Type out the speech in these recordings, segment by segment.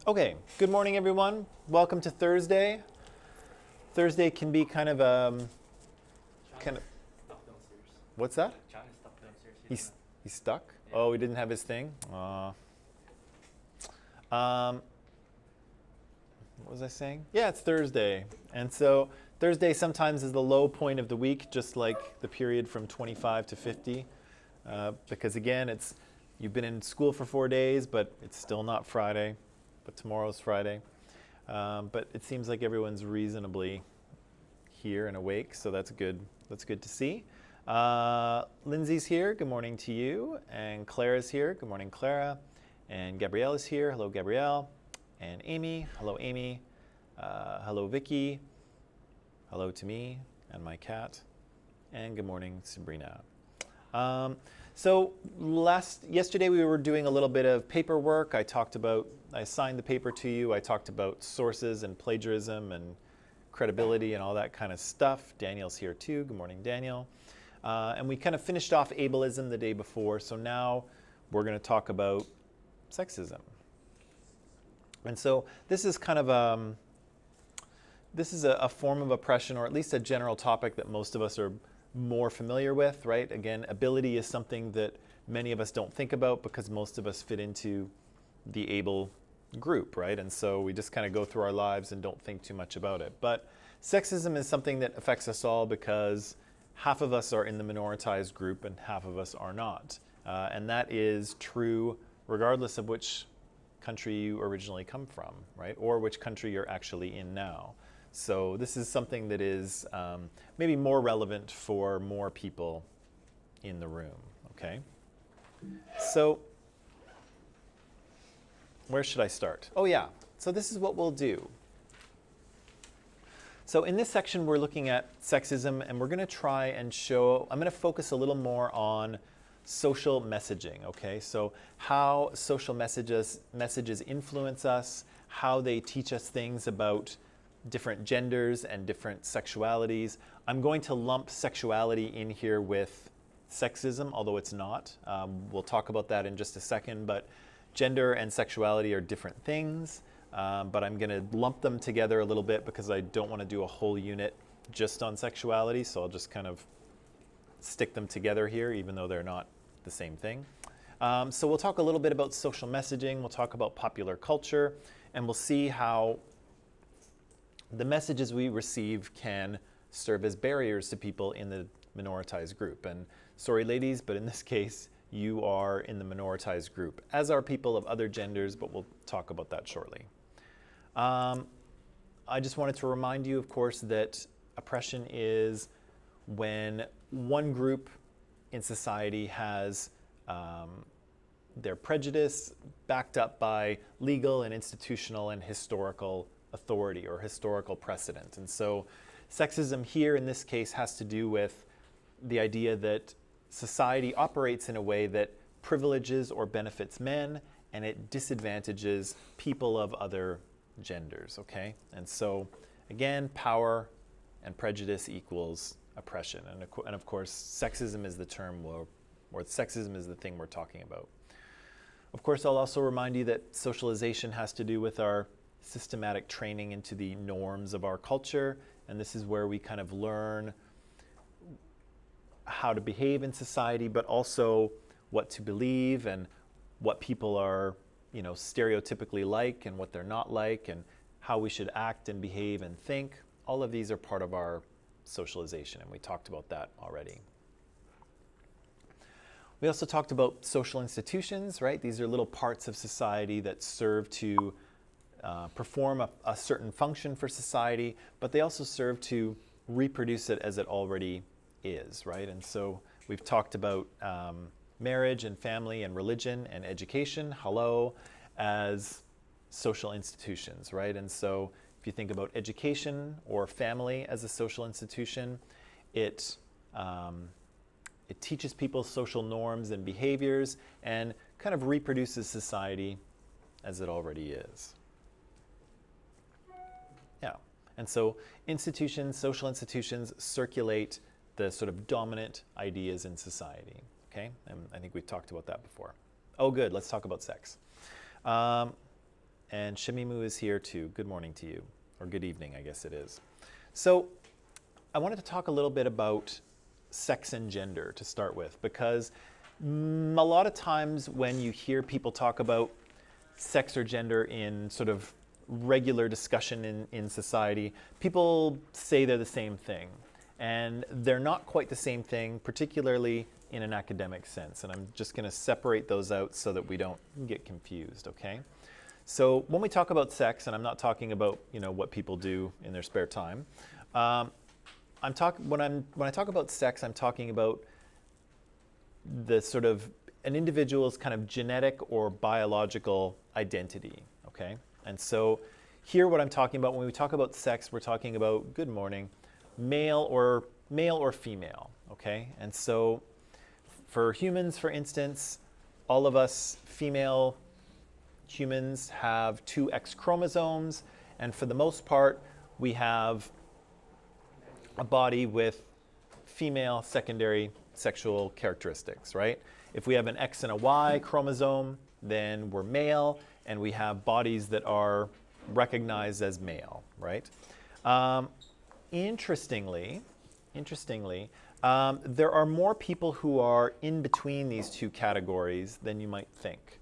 Okay, good morning everyone. Welcome to Thursday. Thursday can be kind of kind of Stuck downstairs. what's that? John is stuck downstairs. He's stuck? Yeah. Oh, he didn't have his thing? Um, what was I saying? Yeah, it's Thursday. And so Thursday sometimes is the low point of the week, just like the period from 25 to 50. Because again, you've been in school for 4 days, but it's still not Friday. But tomorrow's Friday. But it seems like everyone's reasonably here and awake, so that's good. That's good to see. Lindsay's here. Good morning to you. And Clara's here. Good morning, Clara. And Gabrielle is here. Hello, Gabrielle. And Amy. Hello, Amy. Hello, Vicky. Hello to me and my cat. And good morning, Sabrina. So yesterday we were doing a little bit of paperwork. I assigned the paper to you. I talked about sources and plagiarism and credibility and all that kind of stuff. Daniel's here too. Good morning, Daniel. And we kind of finished off ableism the day before. So now we're going to talk about sexism. And so this is kind of a form of oppression, or at least a general topic that most of us are more familiar with, right? Again, ability is something that many of us don't think about because most of us fit into the able group, right? And so we just kind of go through our lives and don't think too much about it. But sexism is something that affects us all because half of us are in the minoritized group and half of us are not. And that is true regardless of which country you originally come from, right? Or which country you're actually in now. So this is something that is maybe more relevant for more people in the room, okay? So where should I start? Oh yeah, so this is what we'll do. So in this section we're looking at sexism, and we're going to try and I'm going to focus a little more on social messaging, okay? So how social messages influence us, how they teach us things about different genders and different sexualities. I'm going to lump sexuality in here with sexism, although it's not. We'll talk about that in just a second, but gender and sexuality are different things, but I'm going to lump them together a little bit because I don't want to do a whole unit just on sexuality, so I'll just kind of stick them together here, even though they're not the same thing. So we'll talk a little bit about social messaging, we'll talk about popular culture, and we'll see how the messages we receive can serve as barriers to people in the minoritized group. And sorry, ladies, but in this case, you are in the minoritized group, as are people of other genders, but we'll talk about that shortly. I just wanted to remind you, of course, that oppression is when one group in society has their prejudice backed up by legal and institutional and historical authority or historical precedent. And so sexism here in this case has to do with the idea that society operates in a way that privileges or benefits men and it disadvantages people of other genders, okay? And so again, power and prejudice equals oppression. And of course, sexism is the term, or sexism is the thing we're talking about. Of course, I'll also remind you that socialization has to do with our systematic training into the norms of our culture, and this is where we kind of learn how to behave in society, but also what to believe and what people are, stereotypically like and what they're not like, and how we should act and behave and think. All of these are part of our socialization, and we talked about that already. We also talked about social institutions, right? These are little parts of society that serve to perform a certain function for society, but they also serve to reproduce it as it already is, right? And so we've talked about marriage and family and religion and education, hello, as social institutions, right? And so if you think about education or family as a social institution, it teaches people social norms and behaviors and kind of reproduces society as it already is. Yeah, and so institutions, social institutions circulate the sort of dominant ideas in society, okay? And I think we've talked about that before. Oh, good, let's talk about sex. and Shamimu is here too. Good morning to you, or good evening, I guess it is. So I wanted to talk a little bit about sex and gender to start with, because a lot of times when you hear people talk about sex or gender in sort of regular discussion in society, people say they're the same thing. And they're not quite the same thing, particularly in an academic sense. And I'm just going to separate those out so that we don't get confused, okay? So when we talk about sex, and I'm not talking about, what people do in their spare time, when I talk about sex, I'm talking about the sort of an individual's kind of genetic or biological identity, okay? And so here what I'm talking about, when we talk about sex, we're talking about, good morning, male or female, okay? And so for humans, for instance, all of us female humans have 2 X chromosomes, and for the most part, we have a body with female secondary sexual characteristics, right? If we have an X and a Y chromosome, then we're male, and we have bodies that are recognized as male, right? Interestingly, there are more people who are in between these 2 categories than you might think.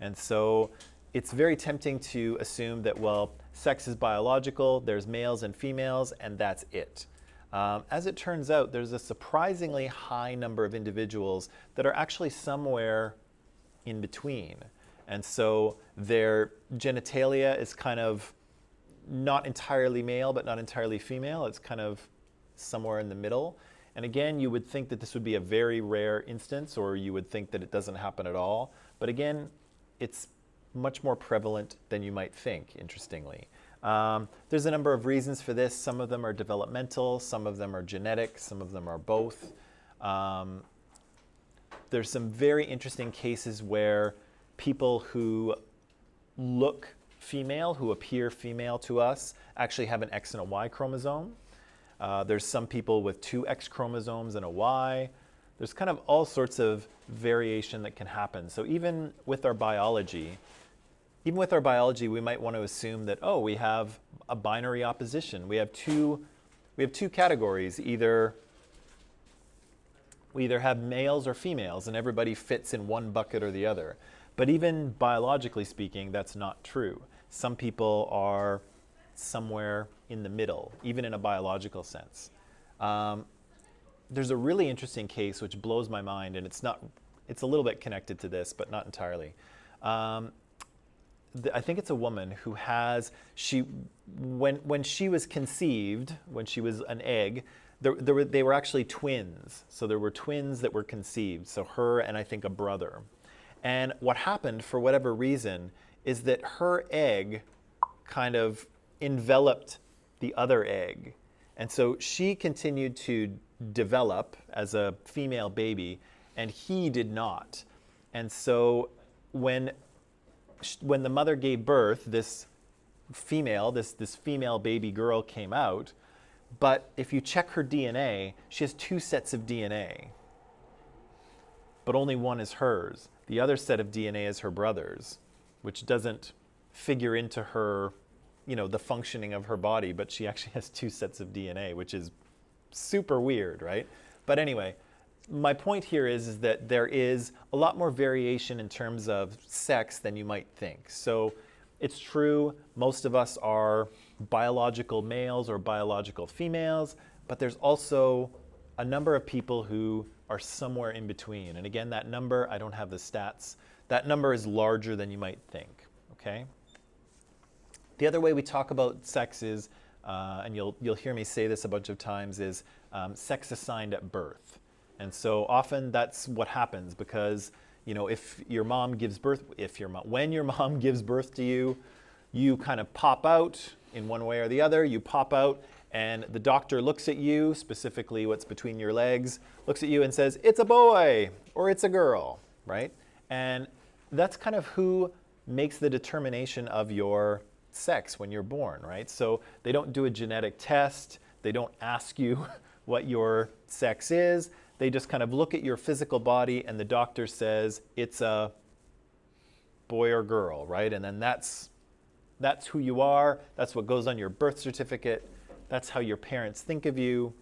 And so it's very tempting to assume that, well, sex is biological, there's males and females, and that's it. As it turns out, there's a surprisingly high number of individuals that are actually somewhere in between. And so their genitalia is kind of not entirely male, but not entirely female. It's kind of somewhere in the middle. And again, you would think that this would be a very rare instance, or you would think that it doesn't happen at all. But again, it's much more prevalent than you might think, interestingly. There's a number of reasons for this. Some of them are developmental, some of them are genetic, some of them are both. There's some very interesting cases where people who look female, who appear female to us, actually have an X and a Y chromosome. There's some people with 2 X chromosomes and a Y. There's kind of all sorts of variation that can happen. So even with our biology, we might want to assume that, oh, we have a binary opposition. We have two categories. We either have males or females, and everybody fits in one bucket or the other. But even biologically speaking, that's not true. Some people are somewhere in the middle, even in a biological sense. There's a really interesting case which blows my mind, and it's a little bit connected to this, but not entirely. I think it's a woman who has, when she was conceived, when she was an egg, they were actually twins. So there were twins that were conceived, so her and I think a brother. And what happened, for whatever reason, is that her egg kind of enveloped the other egg. And so she continued to develop as a female baby, and he did not. And so when the mother gave birth, this female baby girl came out, but if you check her DNA, she has 2 sets of DNA, but only one is hers. The other set of DNA is her brother's, which doesn't figure into her, the functioning of her body, but she actually has 2 sets of DNA, which is super weird, right? But anyway, my point here is that there is a lot more variation in terms of sex than you might think. So it's true, most of us are biological males or biological females, but there's also a number of people who are somewhere in between. And again, that number, I don't have the stats, that number is larger than you might think, okay? The other way we talk about sex is, and you'll hear me say this a bunch of times, is sex assigned at birth. And so often that's what happens because, if your mom gives birth, when your mom gives birth to you, you kind of pop out in one way or the other. You pop out and the doctor looks at you, specifically what's between your legs, looks at you and says, it's a boy or it's a girl, right? And that's kind of who makes the determination of your sex when you're born, right? So they don't do a genetic test. They don't ask you what your sex is. They just kind of look at your physical body and the doctor says it's a boy or girl, right? And then that's That's who you are. That's what goes on your birth certificate. That's how your parents think of you.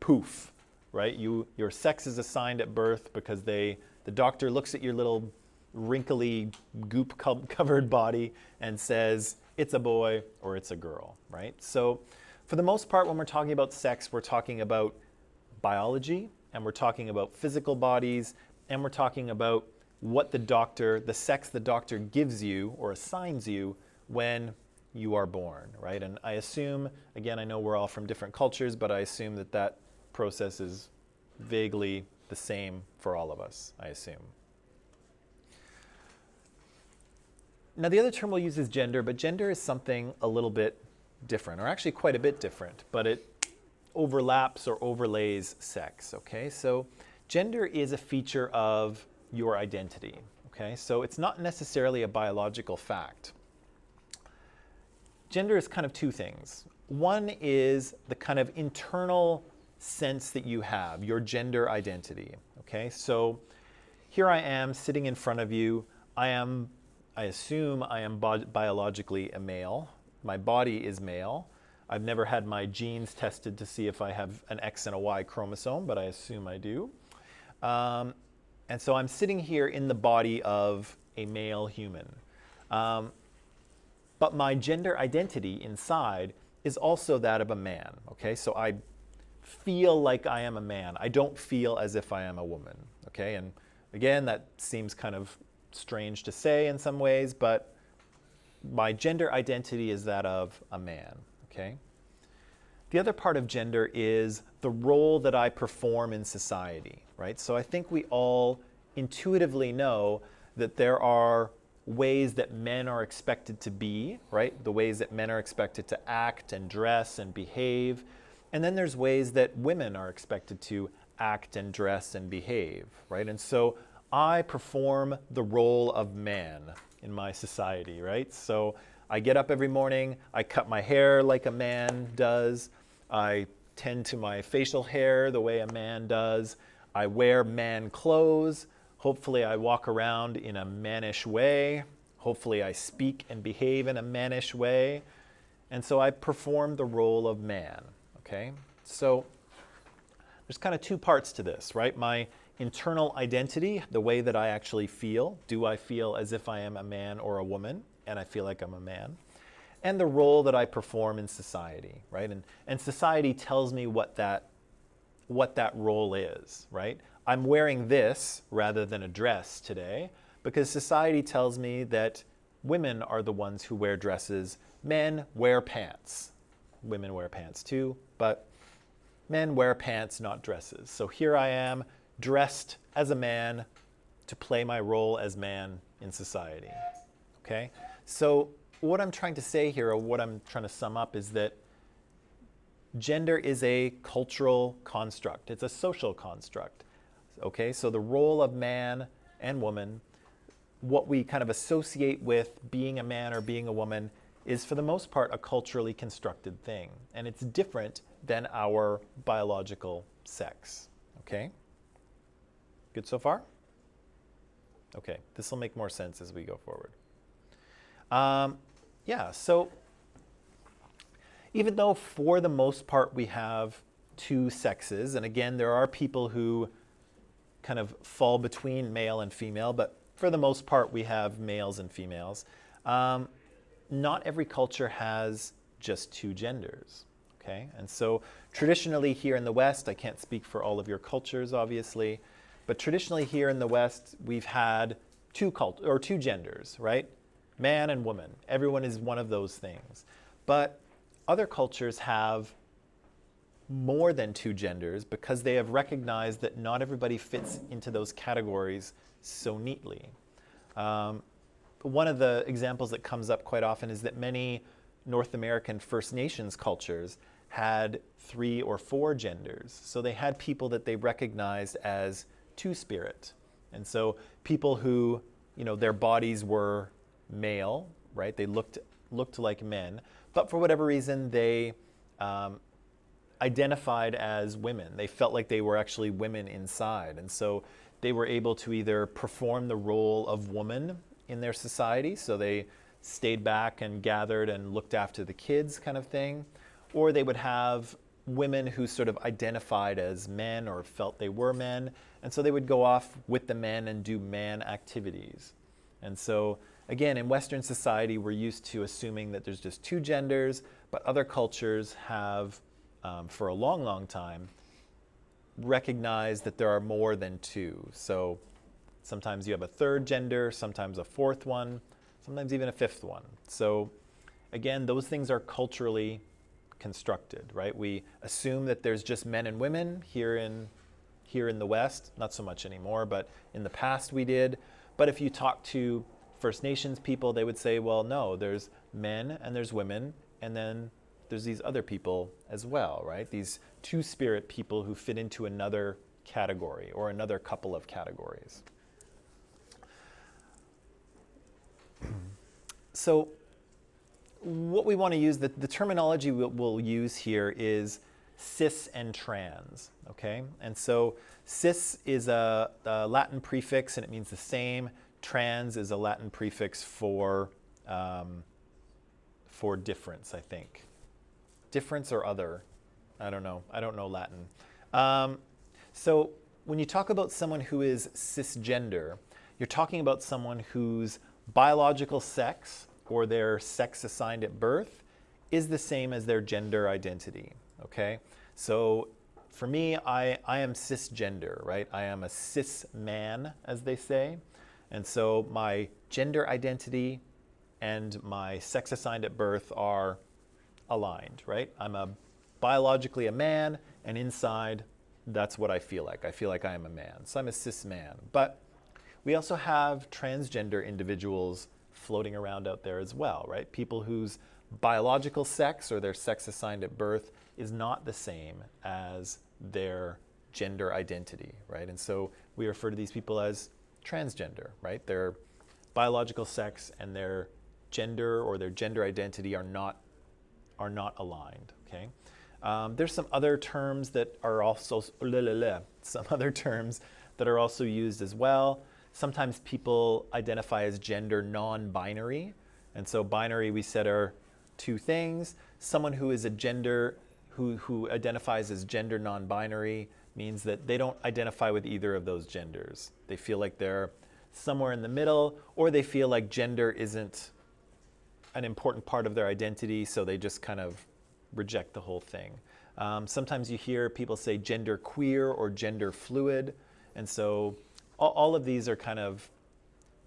Poof, right? Your sex is assigned at birth because the doctor looks at your little wrinkly, goop-covered body and says, it's a boy or it's a girl, right? So for the most part, when we're talking about sex, we're talking about biology, and we're talking about physical bodies, and we're talking about what the sex the doctor gives you or assigns you when you are born, right? And I assume, again, I know we're all from different cultures, but I assume that process is vaguely the same for all of us, I assume. Now, the other term we'll use is gender, but gender is something a little bit different, or actually quite a bit different, but it overlaps or overlays sex, okay? So gender is a feature of your identity, okay? So it's not necessarily a biological fact. Gender is kind of two things. One is the kind of internal sense that you have, your gender identity, okay? So here I am sitting in front of you. I assume I am biologically a male. My body is male. I've never had my genes tested to see if I have an X and a Y chromosome, but I assume I do. And so I'm sitting here in the body of a male human. But my gender identity inside is also that of a man, okay? So I feel like I am a man. I don't feel as if I am a woman, okay? And again, that seems kind of strange to say in some ways, but my gender identity is that of a man, okay? The other part of gender is the role that I perform in society, right? So I think we all intuitively know that there are ways that men are expected to be, right? The ways that men are expected to act and dress and behave. And then there's ways that women are expected to act and dress and behave, right? And so I perform the role of man in my society, right? So I get up every morning, I cut my hair like a man does, I tend to my facial hair the way a man does, I wear man clothes, hopefully I walk around in a mannish way, hopefully I speak and behave in a mannish way, and so I perform the role of man, okay? So there's kind of two parts to this, right? My internal identity, the way that I actually feel. Do I feel as if I am a man or a woman? And I feel like I'm a man. And the role that I perform in society, right? And society tells me what that role is, right? I'm wearing this rather than a dress today because society tells me that women are the ones who wear dresses. Men wear pants. Women wear pants too, but men wear pants, not dresses. So here I am, dressed as a man to play my role as man in society, okay? So what I'm trying to say here, or what I'm trying to sum up, is that gender is a cultural construct. It's a social construct, okay? So the role of man and woman, what we kind of associate with being a man or being a woman, is for the most part a culturally constructed thing. And it's different than our biological sex, okay? Good so far? Okay, this will make more sense as we go forward. Yeah, so even though for the most part we have two sexes, and again, there are people who kind of fall between male and female, but for the most part we have males and females. Not every culture has just two genders, okay? And so traditionally here in the West, I can't speak for all of your cultures, obviously, but traditionally here in the West, we've had two genders, right? Man and woman. Everyone is one of those things. But other cultures have more than two genders because they have recognized that not everybody fits into those categories so neatly. One of the examples that comes up quite often is that many North American First Nations cultures had 3 or 4 genders. So they had people that they recognized as two-spirit. And so people who, their bodies were male, right? They looked like men, but for whatever reason, they identified as women. They felt like they were actually women inside. And so they were able to either perform the role of woman in their society, so they stayed back and gathered and looked after the kids kind of thing. Or they would have women who sort of identified as men or felt they were men. And so they would go off with the men and do man activities. And so, again, in Western society, we're used to assuming that there's just two genders, but other cultures have, for a long, long time, recognized that there are more than two. So sometimes you have a third gender, sometimes a fourth one, sometimes even a fifth one. So again, those things are culturally constructed, right? We assume that there's just men and women here in the West, not so much anymore, but in the past we did. But if you talk to First Nations people, they would say, well, no, there's men and there's women, and then there's these other people as well, right? These two-spirit people who fit into another category or another couple of categories. So what we want to use, the terminology we'll use here is cis and trans, okay? And so cis is a Latin prefix and it means the same. Trans is a Latin prefix for difference, I think. Difference or other, I don't know. I don't know Latin. So when you talk about someone who is cisgender, you're talking about someone whose biological sex or their sex assigned at birth is the same as their gender identity, okay? So for me, I am cisgender, right? I am a cis man, as they say. And so my gender identity and my sex assigned at birth are aligned, right? I'm biologically a man, and inside, that's what I feel like. I feel like I am a man. So I'm a cis man. But we also have transgender individuals floating around out there as well, right? People whose biological sex or their sex assigned at birth is not the same as their gender identity, right? And so we refer to these people as transgender, right? Their biological sex and their gender or their gender identity are not aligned, okay? There's some other terms that are also used as well. Sometimes people identify as gender non-binary, and so binary we said are two things. Someone who is a gender who identifies as gender non-binary means that they don't identify with either of those genders. They feel like they're somewhere in the middle, or they feel like gender isn't an important part of their identity, so they just kind of reject the whole thing. Sometimes you hear people say gender queer or gender fluid, and so all of these are kind of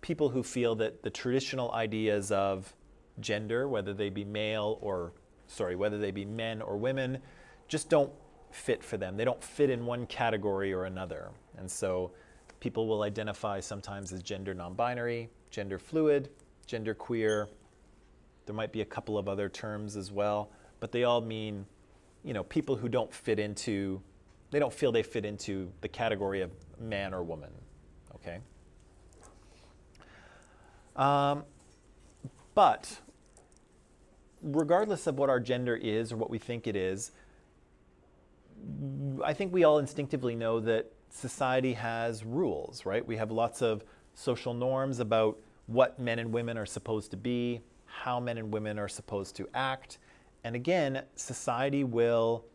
people who feel that the traditional ideas of gender, whether they be men or women, just don't fit for them. They don't fit in one category or another. And so people will identify sometimes as gender non-binary, gender fluid, gender queer. There might be a couple of other terms as well, but they all mean, people who don't fit into, they don't feel they fit into the category of man or woman, okay? But regardless of what our gender is or what we think it is, I think we all instinctively know that society has rules, right? We have lots of social norms about what men and women are supposed to be, how men and women are supposed to act. And again, society will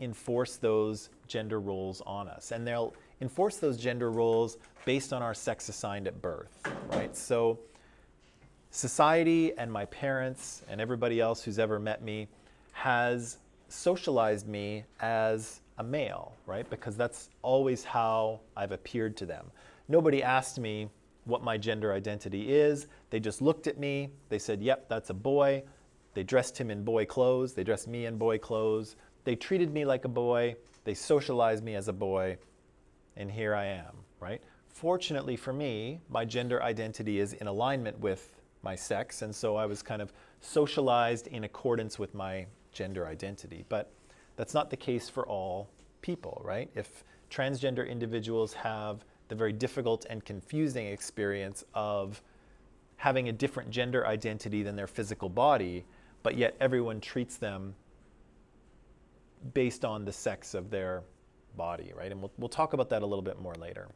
enforce those gender roles on us. And they'll enforce those gender roles based on our sex assigned at birth, right? So society and my parents and everybody else who's ever met me has socialized me as a male, right? Because that's always how I've appeared to them. Nobody asked me what my gender identity is. They just looked at me. They said, yep, that's a boy. They dressed him in boy clothes. They dressed me in boy clothes. They treated me like a boy. They socialized me as a boy. And here I am, right? Fortunately for me, my gender identity is in alignment with my sex. And so I was kind of socialized in accordance with my gender identity. But that's not the case for all people, right? If transgender individuals have the very difficult and confusing experience of having a different gender identity than their physical body, but yet everyone treats them based on the sex of their body, right? And we'll talk about that a little bit more later.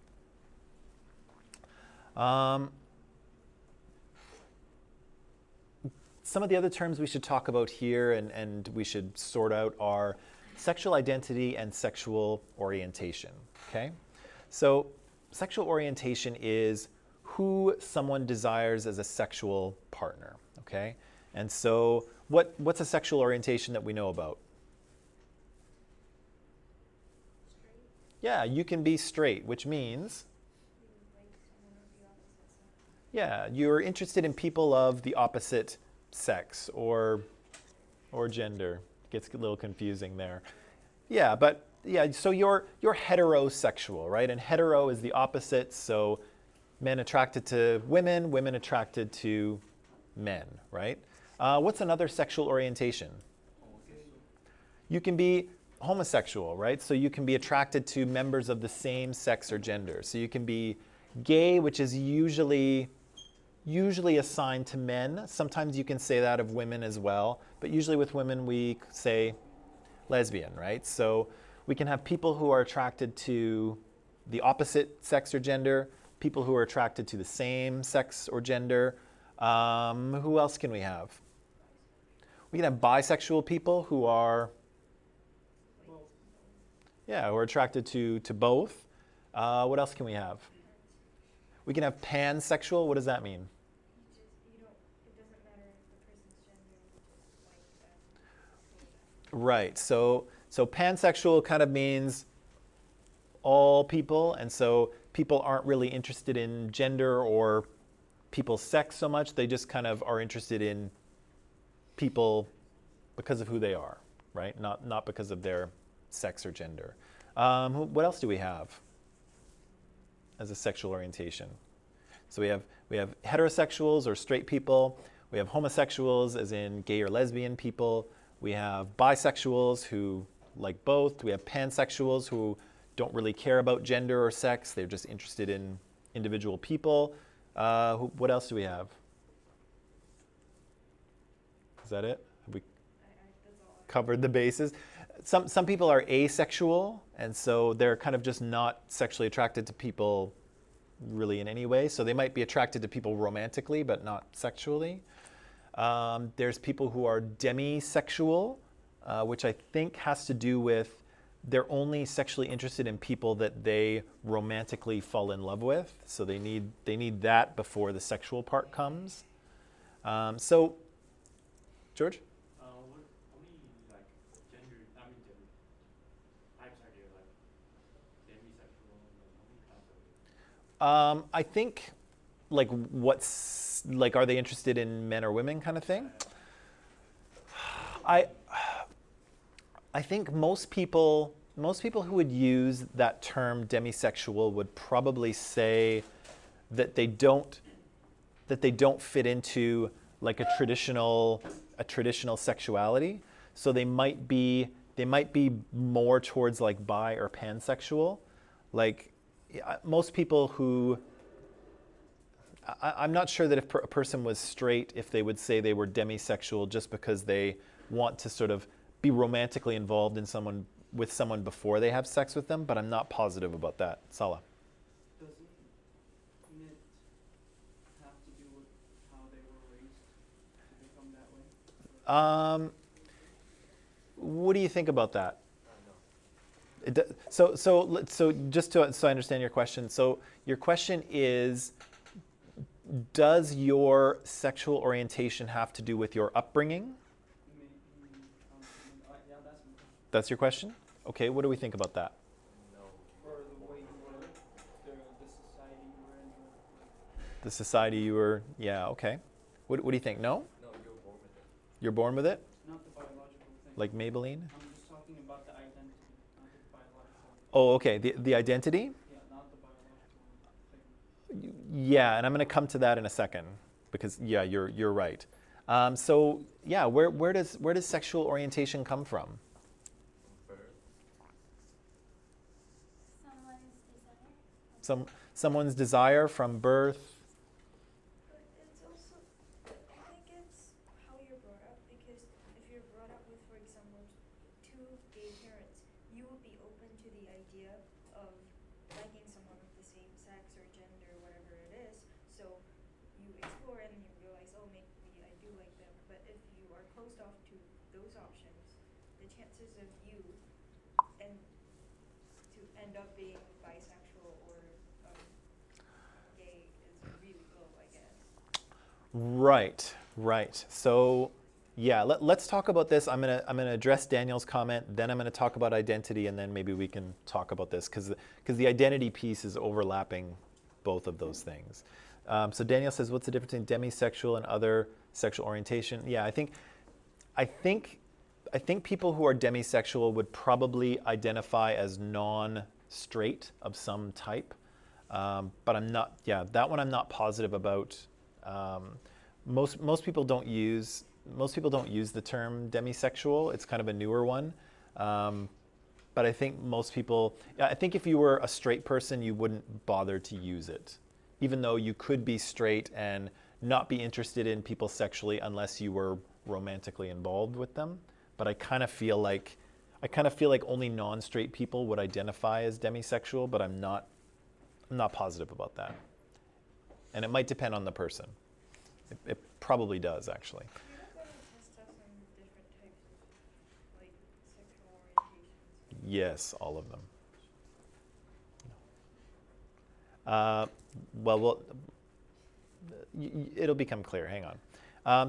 some of the other terms we should talk about here and we should sort out are sexual identity and sexual orientation, okay? So sexual orientation is who someone desires as a sexual partner, okay? And so what's a sexual orientation that we know about? Straight. Yeah, you can be straight, which means, You like someone of the opposite sex. yeah, you're interested in people of the opposite sex or gender. Gets a little confusing there. Yeah, but yeah, so you're heterosexual, right? And hetero is the opposite, so men attracted to women, women attracted to men, right? What's another sexual orientation? You can be homosexual, right? So you can be attracted to members of the same sex or gender. So you can be gay, which is usually assigned to men. Sometimes you can say that of women as well, but usually with women we say lesbian, right? So we can have people who are attracted to the opposite sex or gender, people who are attracted to the same sex or gender. Who else can we have? We can have bisexual people who are, yeah, who are attracted to both. What else can we have? We can have pansexual. What does that mean? It doesn't matter the person's gender, you just like them. Right. So pansexual kind of means all people, and so people aren't really interested in gender or people's sex so much. They just kind of are interested in people because of who they are, right? Not because of their sex or gender. What else do we have as a sexual orientation? So we have heterosexuals or straight people. We have homosexuals, as in gay or lesbian people. We have bisexuals who like both. We have pansexuals who don't really care about gender or sex. They're just interested in individual people. What else do we have? Is that it? Have we That's all. covered the bases? Some people are asexual, and so they're kind of just not sexually attracted to people really in any way. So they might be attracted to people romantically, but not sexually. There's people who are demisexual, which I think has to do with they're only sexually interested in people that they romantically fall in love with. So they need that before the sexual part comes. So, George? How many like gender? I mean, types are there? Like demisexual. Like how many kinds are there? I think, like, are they interested in men or women kind of thing? I think most people who would use that term demisexual would probably say that they don't fit into like a traditional sexuality. So they might be more towards like bi or pansexual. Like most people who I'm not sure that if a person was straight, if they would say they were demisexual just because they want to sort of be romantically involved with someone before they have sex with them, but I'm not positive about that. Salah. Doesn't it have to do with how they were raised to become that way? What do you think about that? So just so I understand your question. So your question is, does your sexual orientation have to do with your upbringing? Yeah, that's my question. That's your question? Okay, what do we think about that? Or the way you were, the society you were in. The society you were, yeah, okay. What do you think? No? No, you're born with it. You're born with it? Not the biological thing. Like Maybelline? I'm just talking about the identity, not the biological. Oh, okay. The identity? Yeah, not the biological thing. Yeah, and I'm going to come to that in a second because yeah, you're right. So yeah, where does sexual orientation come from? Birth. Someone's desire from birth. But it's also, I think it's how you're brought up, because if you're brought up with, for example, two gay parents, you would be open to the idea of liking someone of the same sex or gender, whatever it is. So you explore and you realize, oh, maybe I do like them. But closed off to those options, the chances of you and to end up being bisexual or gay is really low, I guess. Right, right. So, yeah, let's talk about this. I'm gonna address Daniel's comment, then I'm gonna talk about identity, and then maybe we can talk about this because the identity piece is overlapping both of those things. So Daniel says, what's the difference between demisexual and other sexual orientation? Yeah, I think people who are demisexual would probably identify as non-straight of some type, but I'm not. Yeah, that one I'm not positive about. Most people don't use the term demisexual. It's kind of a newer one, but I think most people. I think if you were a straight person, you wouldn't bother to use it, even though you could be straight and not be interested in people sexually unless you were romantically involved with them. But I kind of feel like only non-straight people would identify as demisexual, but I'm not positive about that. And it might depend on the person. It probably does, actually. You're not going to test us on different types of like sexual orientations. Yes, all of them. Well, it'll become clear. Hang on.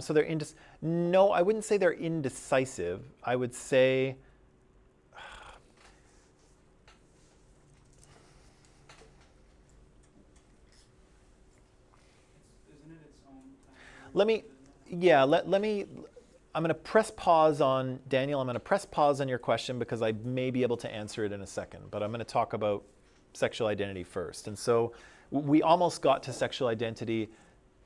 So they're no, I wouldn't say they're indecisive. I would say Isn't it its own category? let me, yeah, let me. I'm going to press pause on Daniel. I'm going to press pause on your question because I may be able to answer it in a second. But I'm going to talk about sexual identity first. And so we almost got to sexual identity.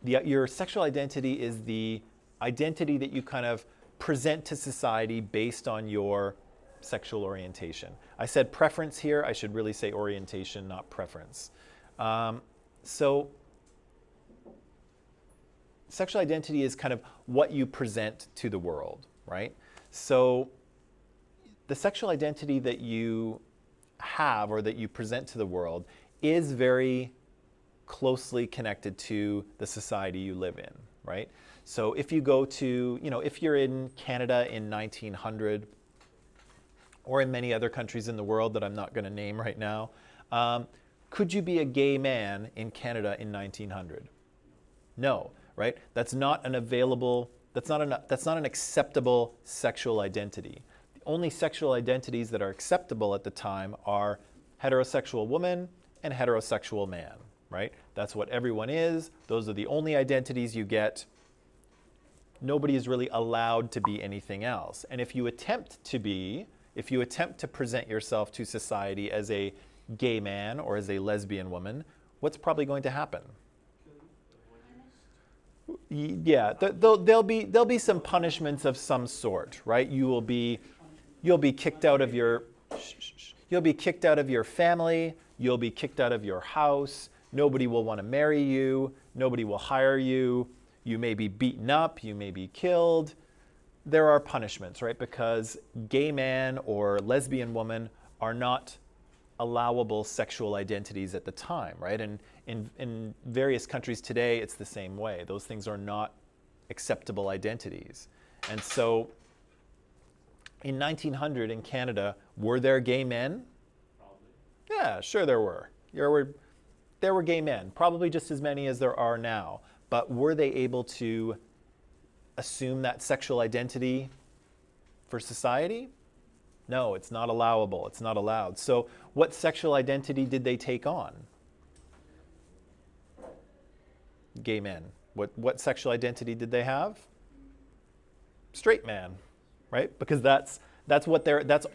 Your sexual identity is the identity that you kind of present to society based on your sexual orientation. I said preference here. I should really say orientation, not preference. So sexual identity is kind of what you present to the world, right? So the sexual identity that you have or that you present to the world is very closely connected to the society you live in, right? So if you go to, if you're in Canada in 1900 or in many other countries in the world that I'm not going to name right now, could you be a gay man in Canada in 1900? No, right? That's not an acceptable sexual identity. The only sexual identities that are acceptable at the time are heterosexual woman and heterosexual man, right? That's what everyone is. Those are the only identities you get. Nobody is really allowed to be anything else. And if you attempt to present yourself to society as a gay man or as a lesbian woman, what's probably going to happen? Yeah, there'll be some punishments of some sort, right? You'll be kicked out of your family. You'll be kicked out of your house. Nobody will want to marry you. Nobody will hire you. You may be beaten up. You may be killed. There are punishments, right? Because gay man or lesbian woman are not allowable sexual identities at the time, right? And in various countries today, it's the same way. Those things are not acceptable identities. And so in 1900 in Canada, were there gay men? Probably. Yeah, sure there were. There were gay men, probably just as many as there are now. But were they able to assume that sexual identity for society? No, it's not allowable. It's not allowed. So what sexual identity did they take on? Gay men. What sexual identity did they have? Straight man, right? Because that's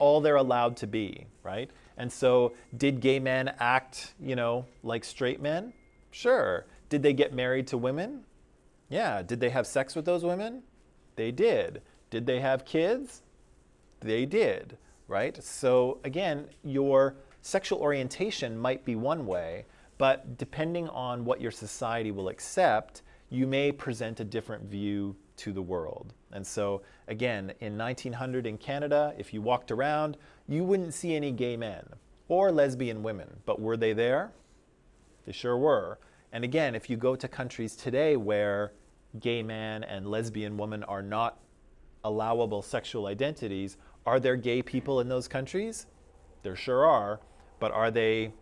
all they're allowed to be, right? And so did gay men act, like straight men? Sure. Did they get married to women? Yeah. Did they have sex with those women? They did. Did they have kids? They did, right? So again, your sexual orientation might be one way, but depending on what your society will accept, you may present a different view to the world. And so again, in 1900 in Canada, if you walked around, you wouldn't see any gay men or lesbian women, but were they there? They sure were. And again, if you go to countries today where gay man and lesbian woman are not allowable sexual identities. Are there gay people in those countries? There sure are, but are they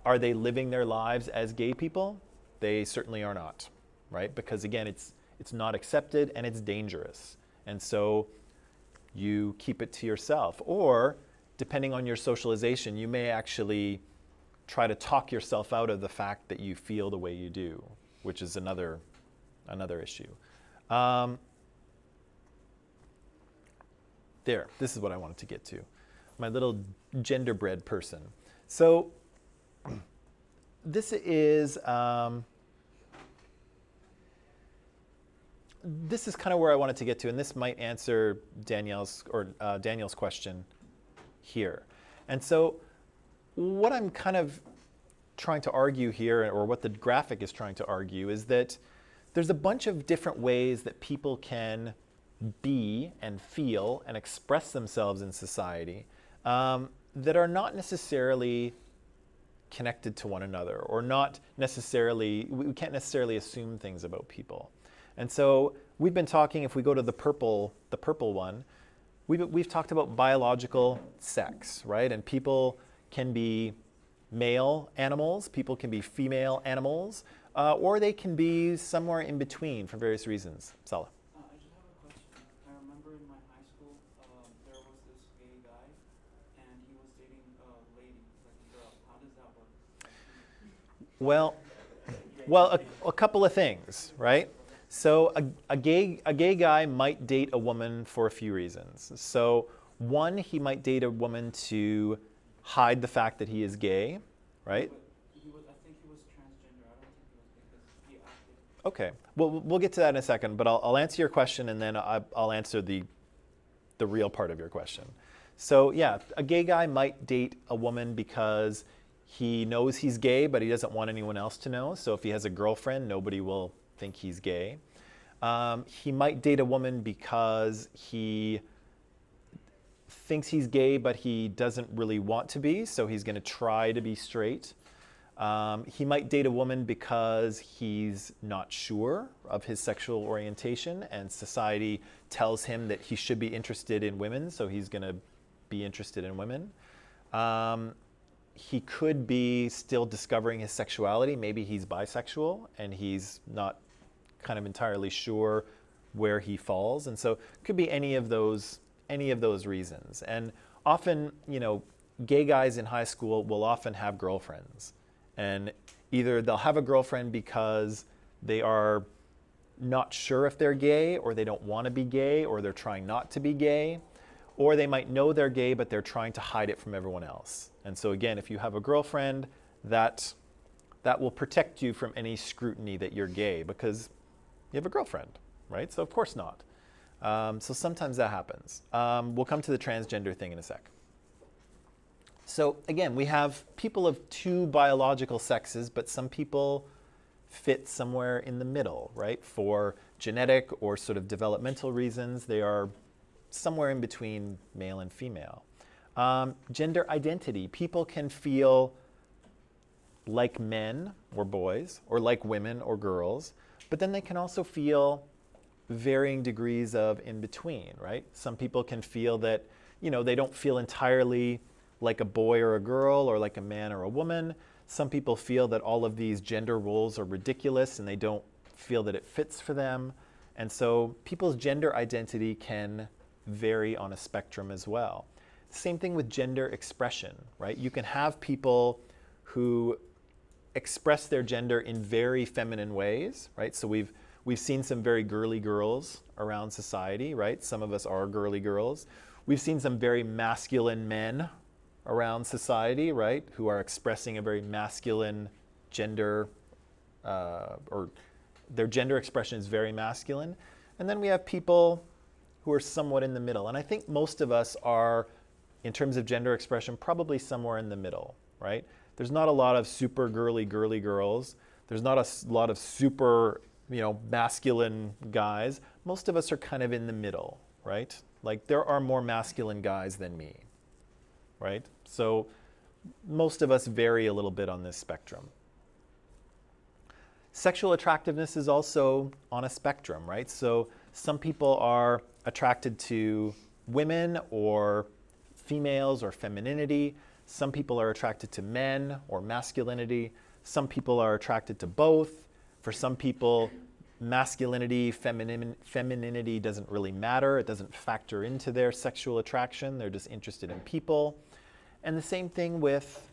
living their lives as gay people? They certainly are not, right? Because again, it's not accepted and it's dangerous. And so you keep it to yourself. Or depending on your socialization, you may actually try to talk yourself out of the fact that you feel the way you do, which is another issue. There, this is what I wanted to get to. My little genderbread person. So this is kind of where I wanted to get to, and this might answer Danielle's question here. And so what I'm kind of trying to argue here, or what the graphic is trying to argue, is that there's a bunch of different ways that people can be and feel and express themselves in society that are not necessarily connected to one another, or not necessarily, we can't necessarily assume things about people. And so we've been talking, if we go to the purple one, we've talked about biological sex, right? And people can be male animals, people can be female animals, or they can be somewhere in between for various reasons. Sala. I just have a question. I remember in my high school, there was this gay guy, and he was dating a lady, like a girl. How does that work? Well, a couple of things, right? So a gay guy might date a woman for a few reasons. So one, he might date a woman to hide the fact that he is gay, right? But I think he was transgender. I don't think he was gay because he acted. Okay, well, we'll get to that in a second, but I'll answer your question, and then I'll answer the real part of your question. So yeah, a gay guy might date a woman because he knows he's gay, but he doesn't want anyone else to know. So if he has a girlfriend, nobody will think he's gay. He might date a woman because he thinks he's gay, but he doesn't really want to be, so he's going to try to be straight. He might date a woman because he's not sure of his sexual orientation, and society tells him that he should be interested in women, so he's going to be interested in women. He could be still discovering his sexuality. Maybe he's bisexual, and he's not kind of entirely sure where he falls, and so it could be any of those reasons. And often, gay guys in high school will often have girlfriends, and either they'll have a girlfriend because they are not sure if they're gay, or they don't want to be gay, or they're trying not to be gay, or they might know they're gay, but they're trying to hide it from everyone else. And so again, if you have a girlfriend, that will protect you from any scrutiny that you're gay, because you have a girlfriend, right? So of course not. So sometimes that happens. We'll come to the transgender thing in a sec. So again, we have people of two biological sexes, but some people fit somewhere in the middle, right? For genetic or sort of developmental reasons, they are somewhere in between male and female. Gender identity. People can feel like men or boys, or like women or girls, but then they can also feel varying degrees of in between, right? Some people can feel that, they don't feel entirely like a boy or a girl, or like a man or a woman. Some people feel that all of these gender roles are ridiculous and they don't feel that it fits for them. And so people's gender identity can vary on a spectrum as well. Same thing with gender expression, right? You can have people who express their gender in very feminine ways, right? So we've seen some very girly girls around society, right? Some of us are girly girls. We've seen some very masculine men around society, right? Who are expressing a very masculine gender, or their gender expression is very masculine. And then we have people who are somewhat in the middle. And I think most of us are, in terms of gender expression, probably somewhere in the middle, right? There's not a lot of super girly girls. There's not a lot of super, masculine guys. Most of us are kind of in the middle, right? Like there are more masculine guys than me, right? So most of us vary a little bit on this spectrum. Sexual attractiveness is also on a spectrum, right? So some people are attracted to women or females or femininity. Some people are attracted to men or masculinity. Some people are attracted to both. For some people, masculinity, femininity doesn't really matter. It doesn't factor into their sexual attraction. They're just interested in people. And the same thing with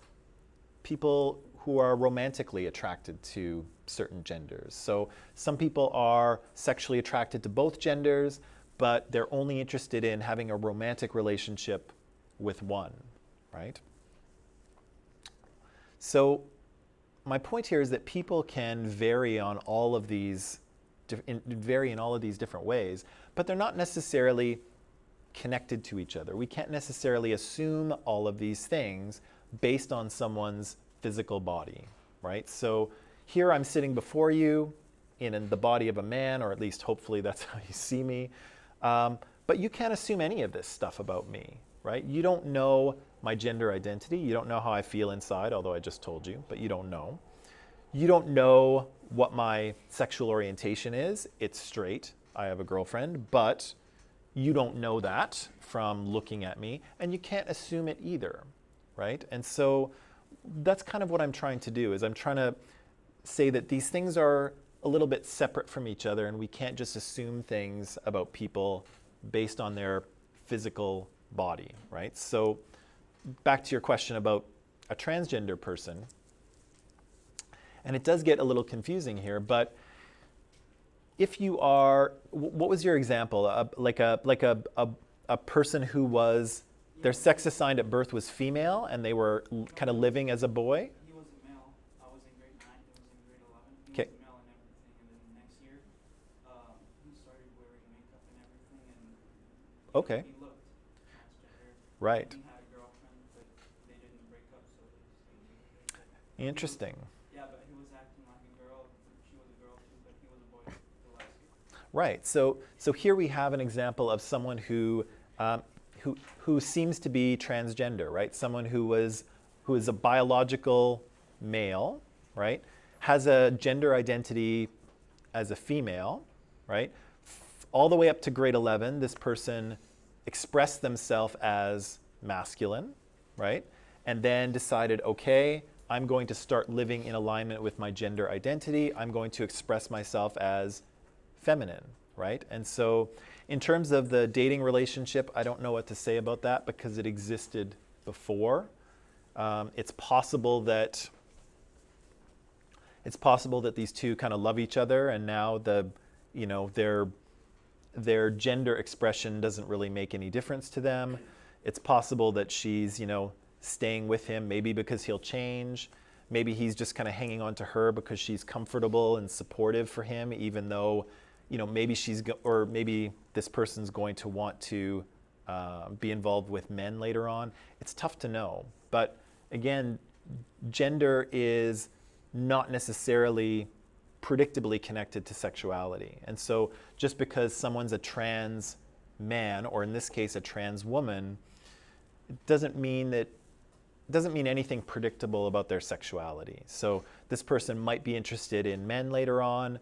people who are romantically attracted to certain genders. So some people are sexually attracted to both genders, but they're only interested in having a romantic relationship with one, right? So my point here is that people can vary on all of these, vary in all of these different ways, but they're not necessarily connected to each other. We can't necessarily assume all of these things based on someone's physical body, right? So here I'm sitting before you in the body of a man, or at least hopefully that's how you see me. But you can't assume any of this stuff about me, right? You don't know my gender identity. You don't know how I feel inside, although I just told you, but you don't know. You don't know what my sexual orientation is. It's straight. I have a girlfriend, but you don't know that from looking at me, and you can't assume it either, right? And so that's kind of what I'm trying to do, is I'm trying to say that these things are a little bit separate from each other, and we can't just assume things about people based on their physical body, right? So back to your question about a transgender person, and it does get a little confusing here, but if you are, what was your example? Like a person who was, their sex assigned at birth was female and they were kind of living as a boy? He was a male. I was in grade 9, he was in grade 11. He Okay. was a male and everything, and then the next year, he started wearing makeup and everything, and Okay. he looked transgender. Right. He had a girlfriend, but they didn't break up, so they stayed together. Interesting. Yeah, but he was acting like a girl. She was a girl too, but he was a boy the last year. Right. So here we have an example of someone who seems to be transgender, right? Someone who is a biological male, right? Has a gender identity as a female, right? All the way up to grade 11, this person expressed themselves as masculine, right? And then decided, okay, I'm going to start living in alignment with my gender identity. I'm going to express myself as feminine, right? And so in terms of the dating relationship, I don't know what to say about that because it existed before. It's possible that these two kind of love each other, and now their gender expression doesn't really make any difference to them. It's possible that she's staying with him maybe because he'll change. Maybe he's just kind of hanging on to her because she's comfortable and supportive for him, even though maybe maybe this person's going to want to be involved with men later on. It's tough to know. But again, gender is not necessarily predictably connected to sexuality. And so just because someone's a trans man, or in this case a trans woman, it doesn't mean anything predictable about their sexuality. So this person might be interested in men later on.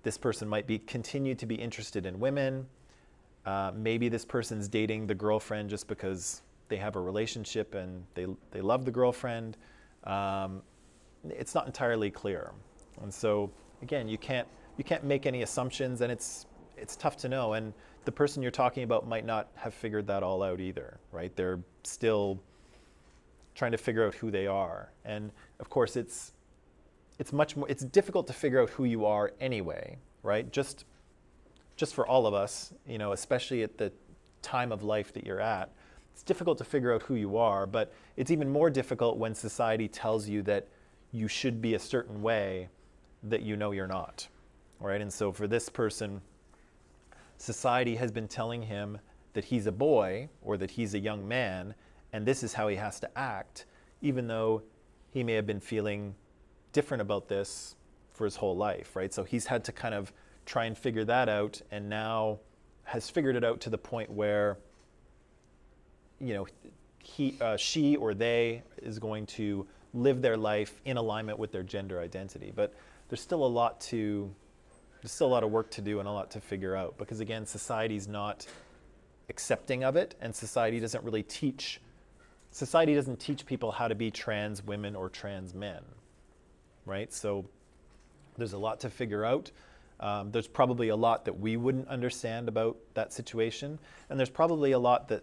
This person might continue to be interested in women. Maybe this person's dating the girlfriend just because they have a relationship and they love the girlfriend. It's not entirely clear. And so again, you can't make any assumptions, and it's tough to know. And the person you're talking about might not have figured that all out either, right? They're still trying to figure out who they are. And of course, it's difficult to figure out who you are anyway, right? Just for all of us, especially at the time of life that you're at, it's difficult to figure out who you are, but it's even more difficult when society tells you that you should be a certain way that you're not, right? And so for this person, society has been telling him that he's a boy or that he's a young man, and this is how he has to act, even though he may have been feeling different about this for his whole life, right? So he's had to kind of try and figure that out, and now has figured it out to the point where, she or they is going to live their life in alignment with their gender identity. But there's still a lot to There's still a lot of work to do and a lot to figure out because, again, society's not accepting of it, and society doesn't teach people how to be trans women or trans men, right? So there's a lot to figure out. There's probably a lot that we wouldn't understand about that situation, and there's probably a lot that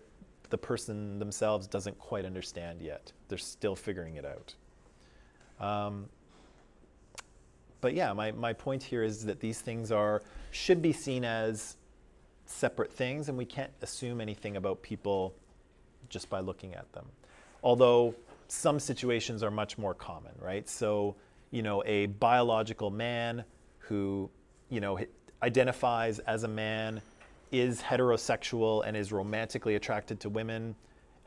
the person themselves doesn't quite understand yet. They're still figuring it out. But yeah, my point here is that these things should be seen as separate things, and we can't assume anything about people just by looking at them. Although some situations are much more common, right? So, a biological man who, identifies as a man, is heterosexual and is romantically attracted to women,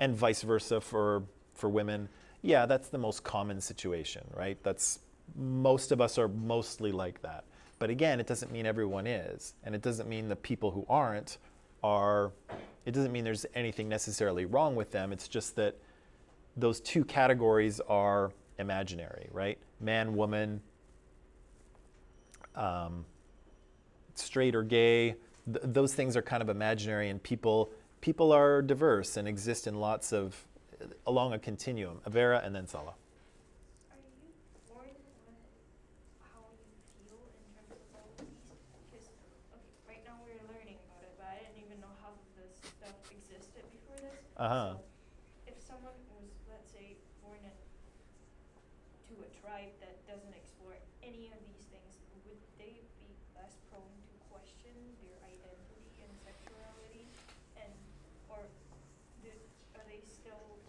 and vice versa for women. Yeah, that's the most common situation, right? Most of us are mostly like that. But again, it doesn't mean everyone is, and it doesn't mean the people who aren't are, it doesn't mean there's anything necessarily wrong with them. It's just that those two categories are imaginary, right? Man, woman, straight or gay, those things are kind of imaginary, and people are diverse and exist in lots of, along a continuum. Avera and then Sala. Are you born with how you feel in terms of all of these? Because, okay, right now we're learning about it, but I didn't even know half of this stuff existed before this. Uh-huh. So, if someone was, let's say, born to a tribe that doesn't explore any of these things, would they be less prone to question their identity and sexuality? And, or are they still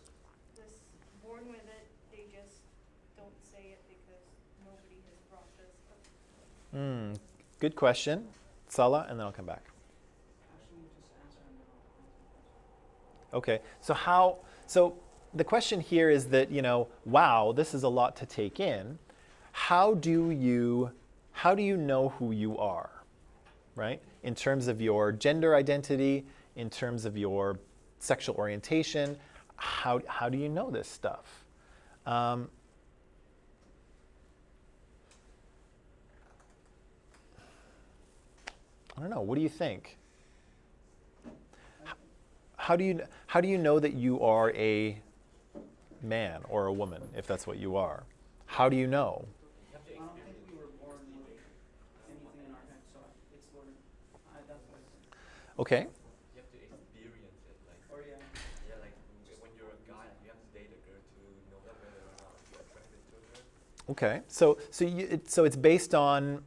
this born with it, they just don't say it because nobody has brought this up? Good question. Sala, and then I'll come back. Actually, just answer and then I'll answer. Okay, so the question here is that, wow, this is a lot to take in. How do you know who you are, right? In terms of your gender identity, in terms of your sexual orientation, how do you know this stuff? I don't know. What do you think? How do you know that you are a man or a woman, if that's what you are? How do you know? I don't think we were born with anything in our head, so it's learned. That's what I think. Okay. You have to experience it, like, Or yeah. yeah, like when you're a guy, you have to date a girl to know that whether or not you're attracted to her. Okay. So it's based on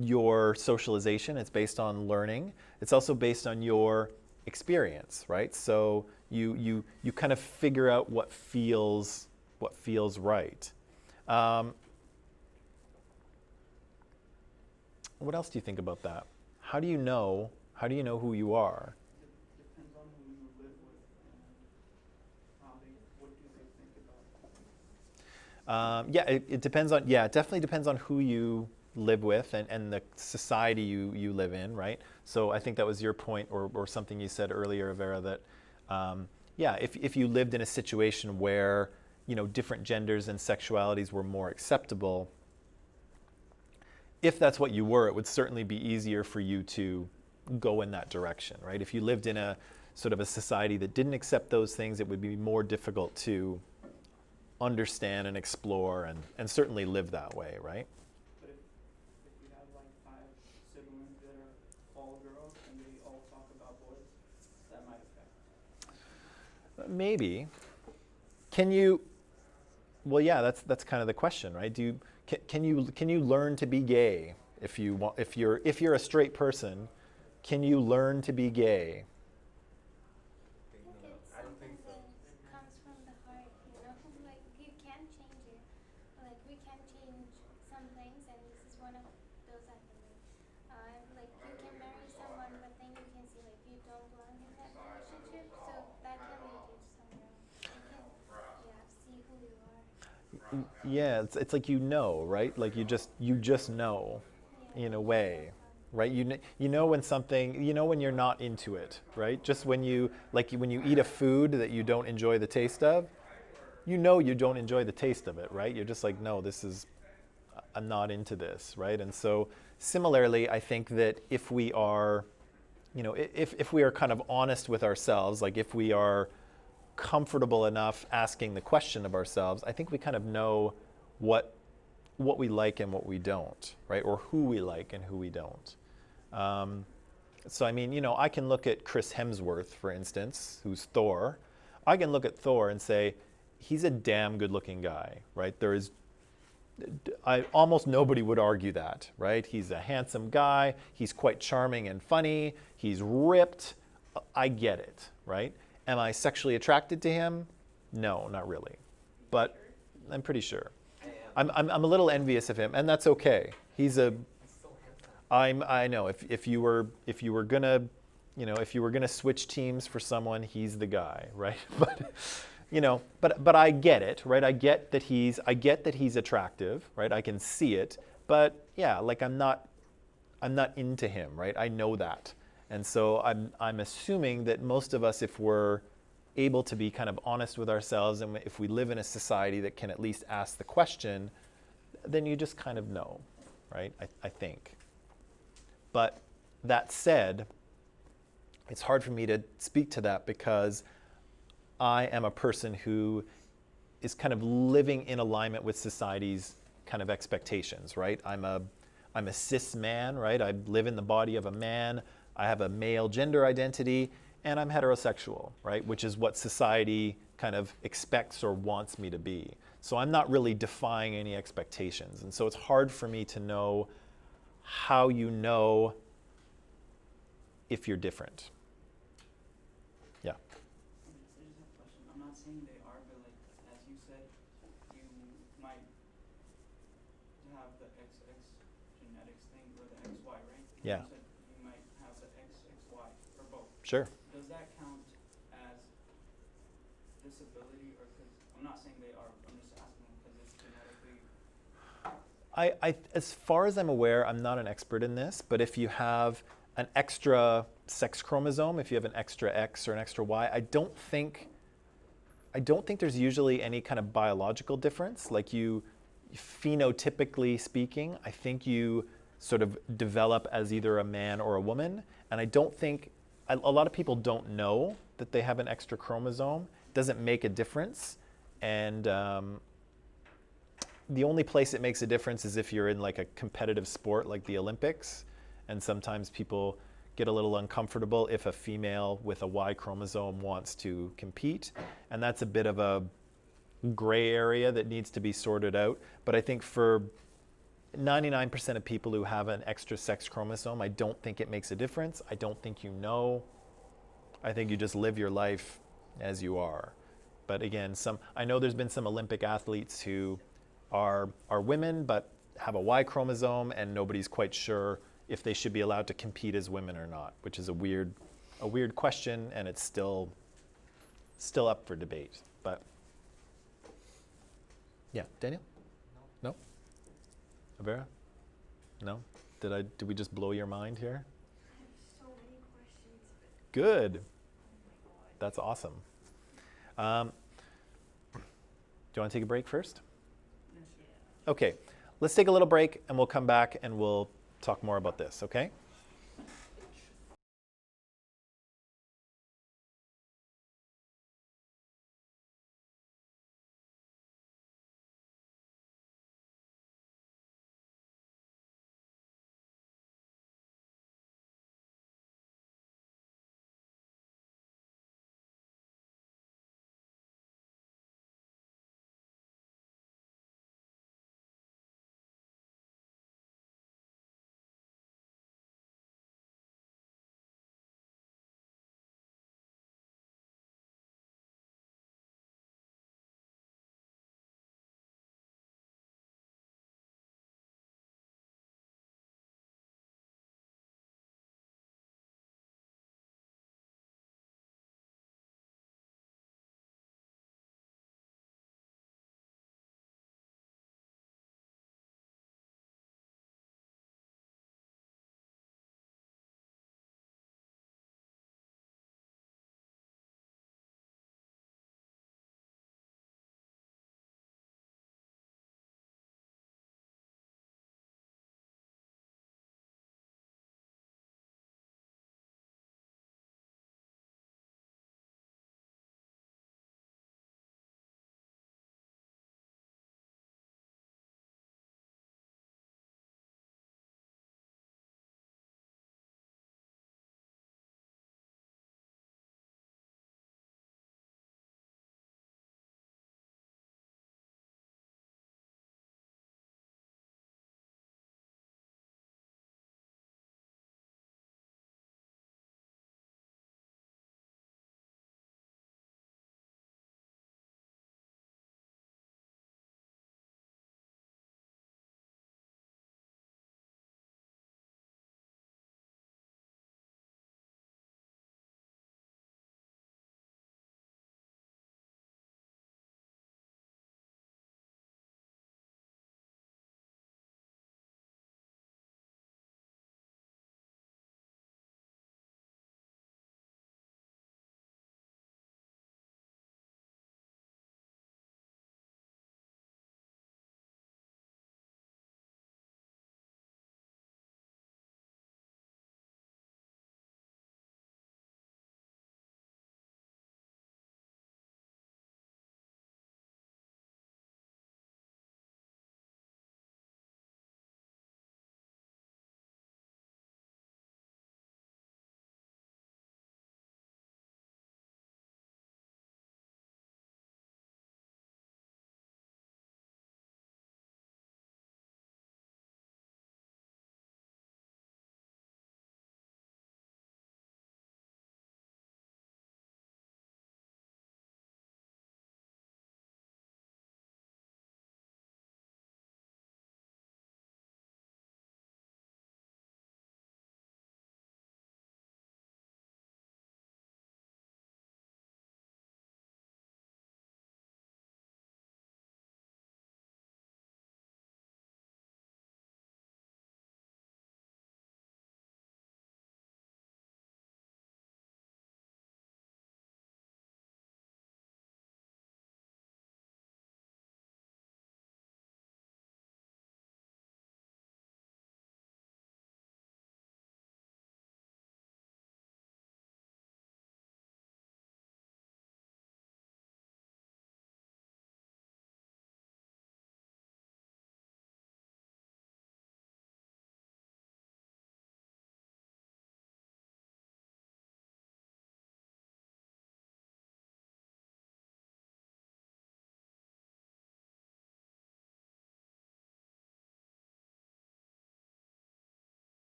your socialization. It's based on learning. It's also based on your experience, right? So you kind of figure out what feels right. What else do you think about that? How do you know who you are? It depends on who you live with and what do they think about it. It depends on, it definitely depends on who you live with and the society you live in, right? So I think that was your point or something you said earlier, Vera, that if you lived in a situation where, different genders and sexualities were more acceptable, if that's what you were, it would certainly be easier for you to go in that direction, right? If you lived in a sort of a society that didn't accept those things, it would be more difficult to understand and explore and certainly live that way, right? But if you have like 5 siblings that are all girls and they all talk about boys, that might affect. Maybe. Can you? Well, yeah, that's kind of the question, right? Can you learn to be gay if you're a straight person? Can you learn to be gay? I don't think so. Comes from the heart, like you can change it. Like we can change some things, and this is one of those I believe. Like you can marry someone, but then you can see like you don't belong in that relationship, so that can lead you somewhere. You can, see who you are. Yeah, it's like right? Like you just know, in a way, right? You know when something, when you're not into it, right? Just when you eat a food that you don't enjoy the taste of, you don't enjoy the taste of it, right? You're just like, no, I'm not into this, right? And so similarly, I think that if we are, if we are kind of honest with ourselves, like if we are comfortable enough asking the question of ourselves, I think we kind of know what we like and what we don't, right? Or who we like and who we don't. So I mean, I can look at Chris Hemsworth, for instance, who's Thor. I can look at Thor and say, he's a damn good-looking guy, right? Almost nobody would argue that, right? He's a handsome guy. He's quite charming and funny. He's ripped. I get it, right? Am I sexually attracted to him? No, not really. But I'm pretty sure. I'm a little envious of him, and that's okay. He's so handsome. I know. If you were gonna, if you were gonna switch teams for someone, he's the guy, right? But I get it, right? I get that he's attractive, right? I can see it, but yeah, like I'm not into him, right? I know that. And so I'm assuming that most of us, if we're able to be kind of honest with ourselves, and if we live in a society that can at least ask the question, then you just kind of know, right? I think. But that said, it's hard for me to speak to that because I am a person who is kind of living in alignment with society's kind of expectations, right? I'm a cis man, right? I live in the body of a man. I have a male gender identity, and I'm heterosexual, right? Which is what society kind of expects or wants me to be. So I'm not really defying any expectations. And so it's hard for me to know how you know if you're different. Yeah. I just have a question. I'm not saying they are, but like as you said, you might have the XX genetics thing or the XY, right? Yeah. You said you might have the XXY or both. Sure. Does that count as disability, or because I'm not saying they are, I'm just asking because it's genetically. As far as I'm aware, I'm not an expert in this, but if you have an extra sex chromosome, if you have an extra X or an extra Y, I don't think there's usually any kind of biological difference. Like phenotypically speaking, I think you sort of develop as either a man or a woman. And I don't think, a lot of people don't know that they have an extra chromosome. It doesn't make a difference. And the only place it makes a difference is if you're in like a competitive sport like the Olympics. And sometimes people get a little uncomfortable if a female with a Y chromosome wants to compete. And that's a bit of a gray area that needs to be sorted out. But I think for 99% of people who have an extra sex chromosome, I don't think it makes a difference. I don't think you know. I think you just live your life as you are. But again, I know there's been some Olympic athletes who are women but have a Y chromosome, and nobody's quite sure if they should be allowed to compete as women or not, which is a weird question, and it's still up for debate. But yeah, Daniel? No? Avera? No? Did we just blow your mind here? I have so many questions, but Good. oh my god. That's awesome. Do you want to take a break first? Okay, let's take a little break and we'll come back and we'll talk more about this, okay?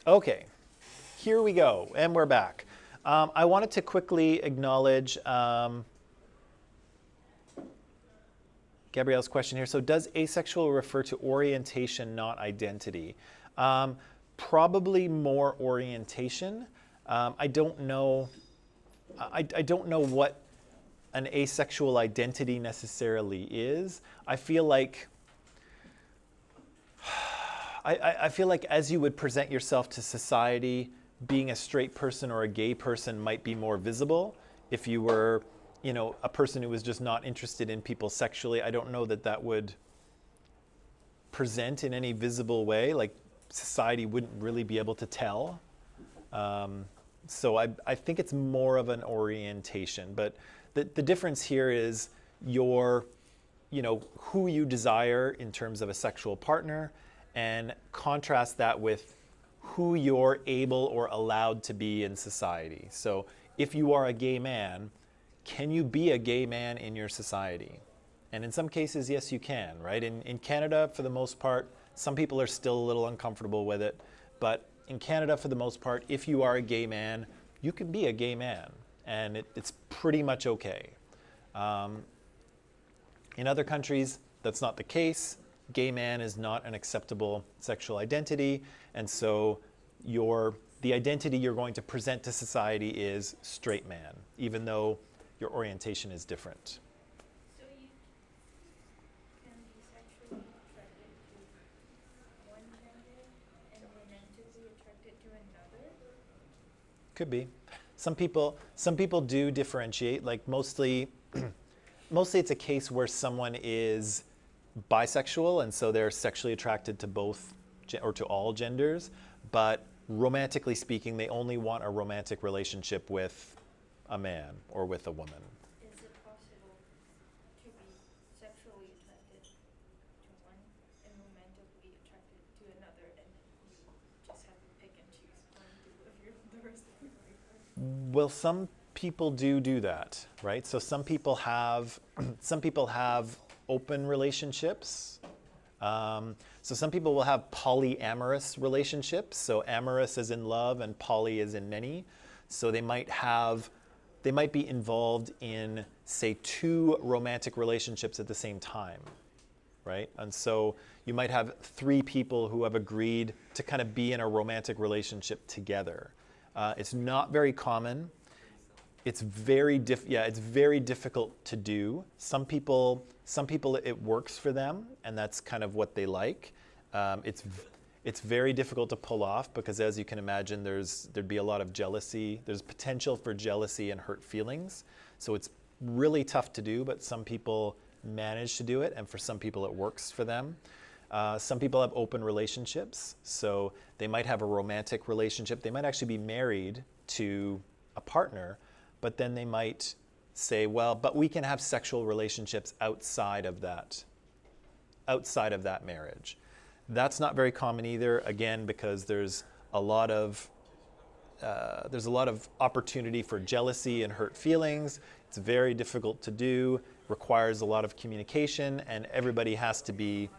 Okay, here we go, and we're back. I wanted to quickly acknowledge Gabrielle's question here. So does asexual refer to orientation, not identity? Probably more orientation. I don't know what an asexual identity necessarily is. I feel like as you would present yourself to society, being a straight person or a gay person might be more visible. If you were, a person who was just not interested in people sexually, I don't know that that would present in any visible way. Like, society wouldn't really be able to tell. So I think it's more of an orientation. But the difference here is who you desire in terms of a sexual partner, and contrast that with who you're able or allowed to be in society. So if you are a gay man, can you be a gay man in your society? And in some cases, yes, you can, right? In Canada, for the most part, some people are still a little uncomfortable with it. But in Canada, for the most part, if you are a gay man, you can be a gay man. And it's pretty much okay. In other countries, that's not the case. Gay man is not an acceptable sexual identity, and so the identity you're going to present to society is straight man, even though your orientation is different. So you can be sexually attracted to one gender and romantically attracted to another? Could be. Some people do differentiate. Like mostly it's a case where someone is bisexual, and so they're sexually attracted to both or to all genders, but romantically speaking, they only want a romantic relationship with a man or with a woman. Is it possible to be sexually attracted to one and romantically attracted to another, and you just have to pick and choose one to live the rest of your life? Well, some people do that, right? So some people have open relationships. So some people will have polyamorous relationships. So amorous as in love and poly as in many. So they might be involved in, say, 2 romantic relationships at the same time, right? And so you might have 3 people who have agreed to kind of be in a romantic relationship together. It's not very common. It's very difficult to do. Some people it works for them, and that's kind of what they like. It's very difficult to pull off because, as you can imagine, there'd be a lot of jealousy. There's potential for jealousy and hurt feelings. So it's really tough to do, but some people manage to do it, and for some people it works for them. Some people have open relationships, so they might have a romantic relationship. They might actually be married to a partner, but then they might say, well, but we can have sexual relationships outside of that marriage. That's not very common either, again, because there's a lot of opportunity for jealousy and hurt feelings. It's very difficult to do, requires a lot of communication, and everybody has to be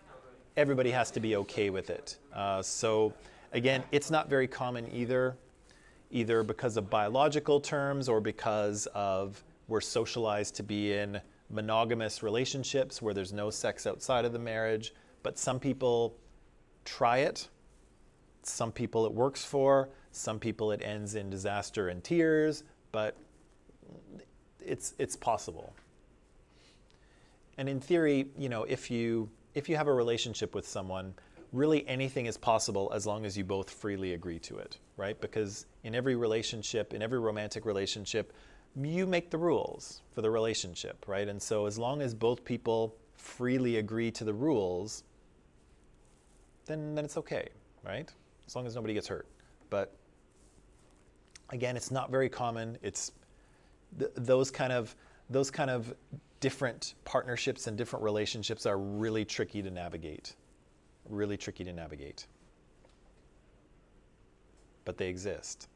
okay with it. So again, it's not very common either because of biological terms or because of we're socialized to be in monogamous relationships where there's no sex outside of the marriage. But some people try it. Some people it works for. Some people it ends in disaster and tears. But it's possible. And in theory, if you have a relationship with someone, really anything is possible as long as you both freely agree to it, right? Because in every relationship, in every romantic relationship, you make the rules for the relationship, right? And so as long as both people freely agree to the rules, then it's okay, right? As long as nobody gets hurt. But again, it's not very common. It's those kind of different partnerships and different relationships are really tricky to navigate. Really tricky to navigate. But they exist.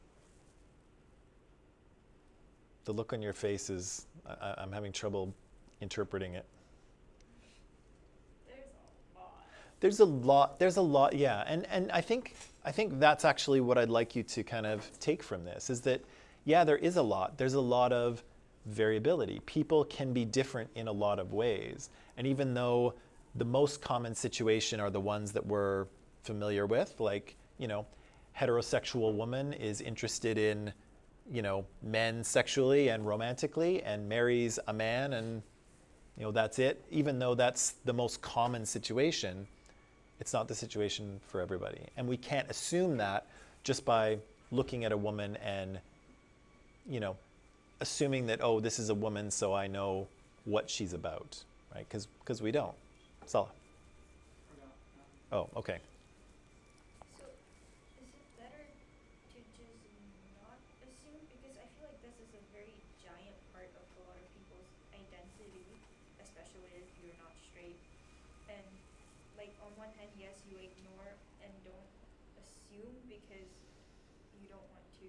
The look on your face is, I'm having trouble interpreting it. There's a lot. There's a lot, yeah. And I think I think that's actually what I'd like you to kind of take from this, is that, yeah, there's a lot of variability. People can be different in a lot of ways. And even though the most common situation are the ones that we're familiar with, like, heterosexual woman is interested in, men sexually and romantically and marries a man and, that's it. Even though that's the most common situation, it's not the situation for everybody. And we can't assume that just by looking at a woman and, assuming that, oh, this is a woman, so I know what she's about, right? Because we don't. Salah. Oh, okay. So, is it better to just not assume? Because I feel like this is a very giant part of a lot of people's identity, especially if you're not straight. And, like, on one hand, yes, you ignore and don't assume because you don't want to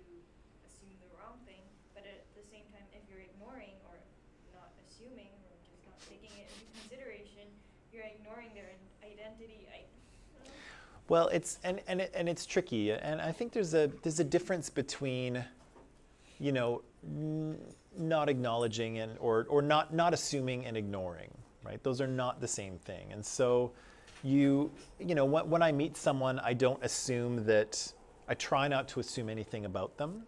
assume the wrong thing. But at the same time, if you're ignoring or not assuming or just not taking it into consideration, you're ignoring their identity. Well, it's it's tricky, and I think there's a difference between, not acknowledging and or not assuming and ignoring, right? Those are not the same thing. And so, when I meet someone, I don't assume that. I try not to assume anything about them,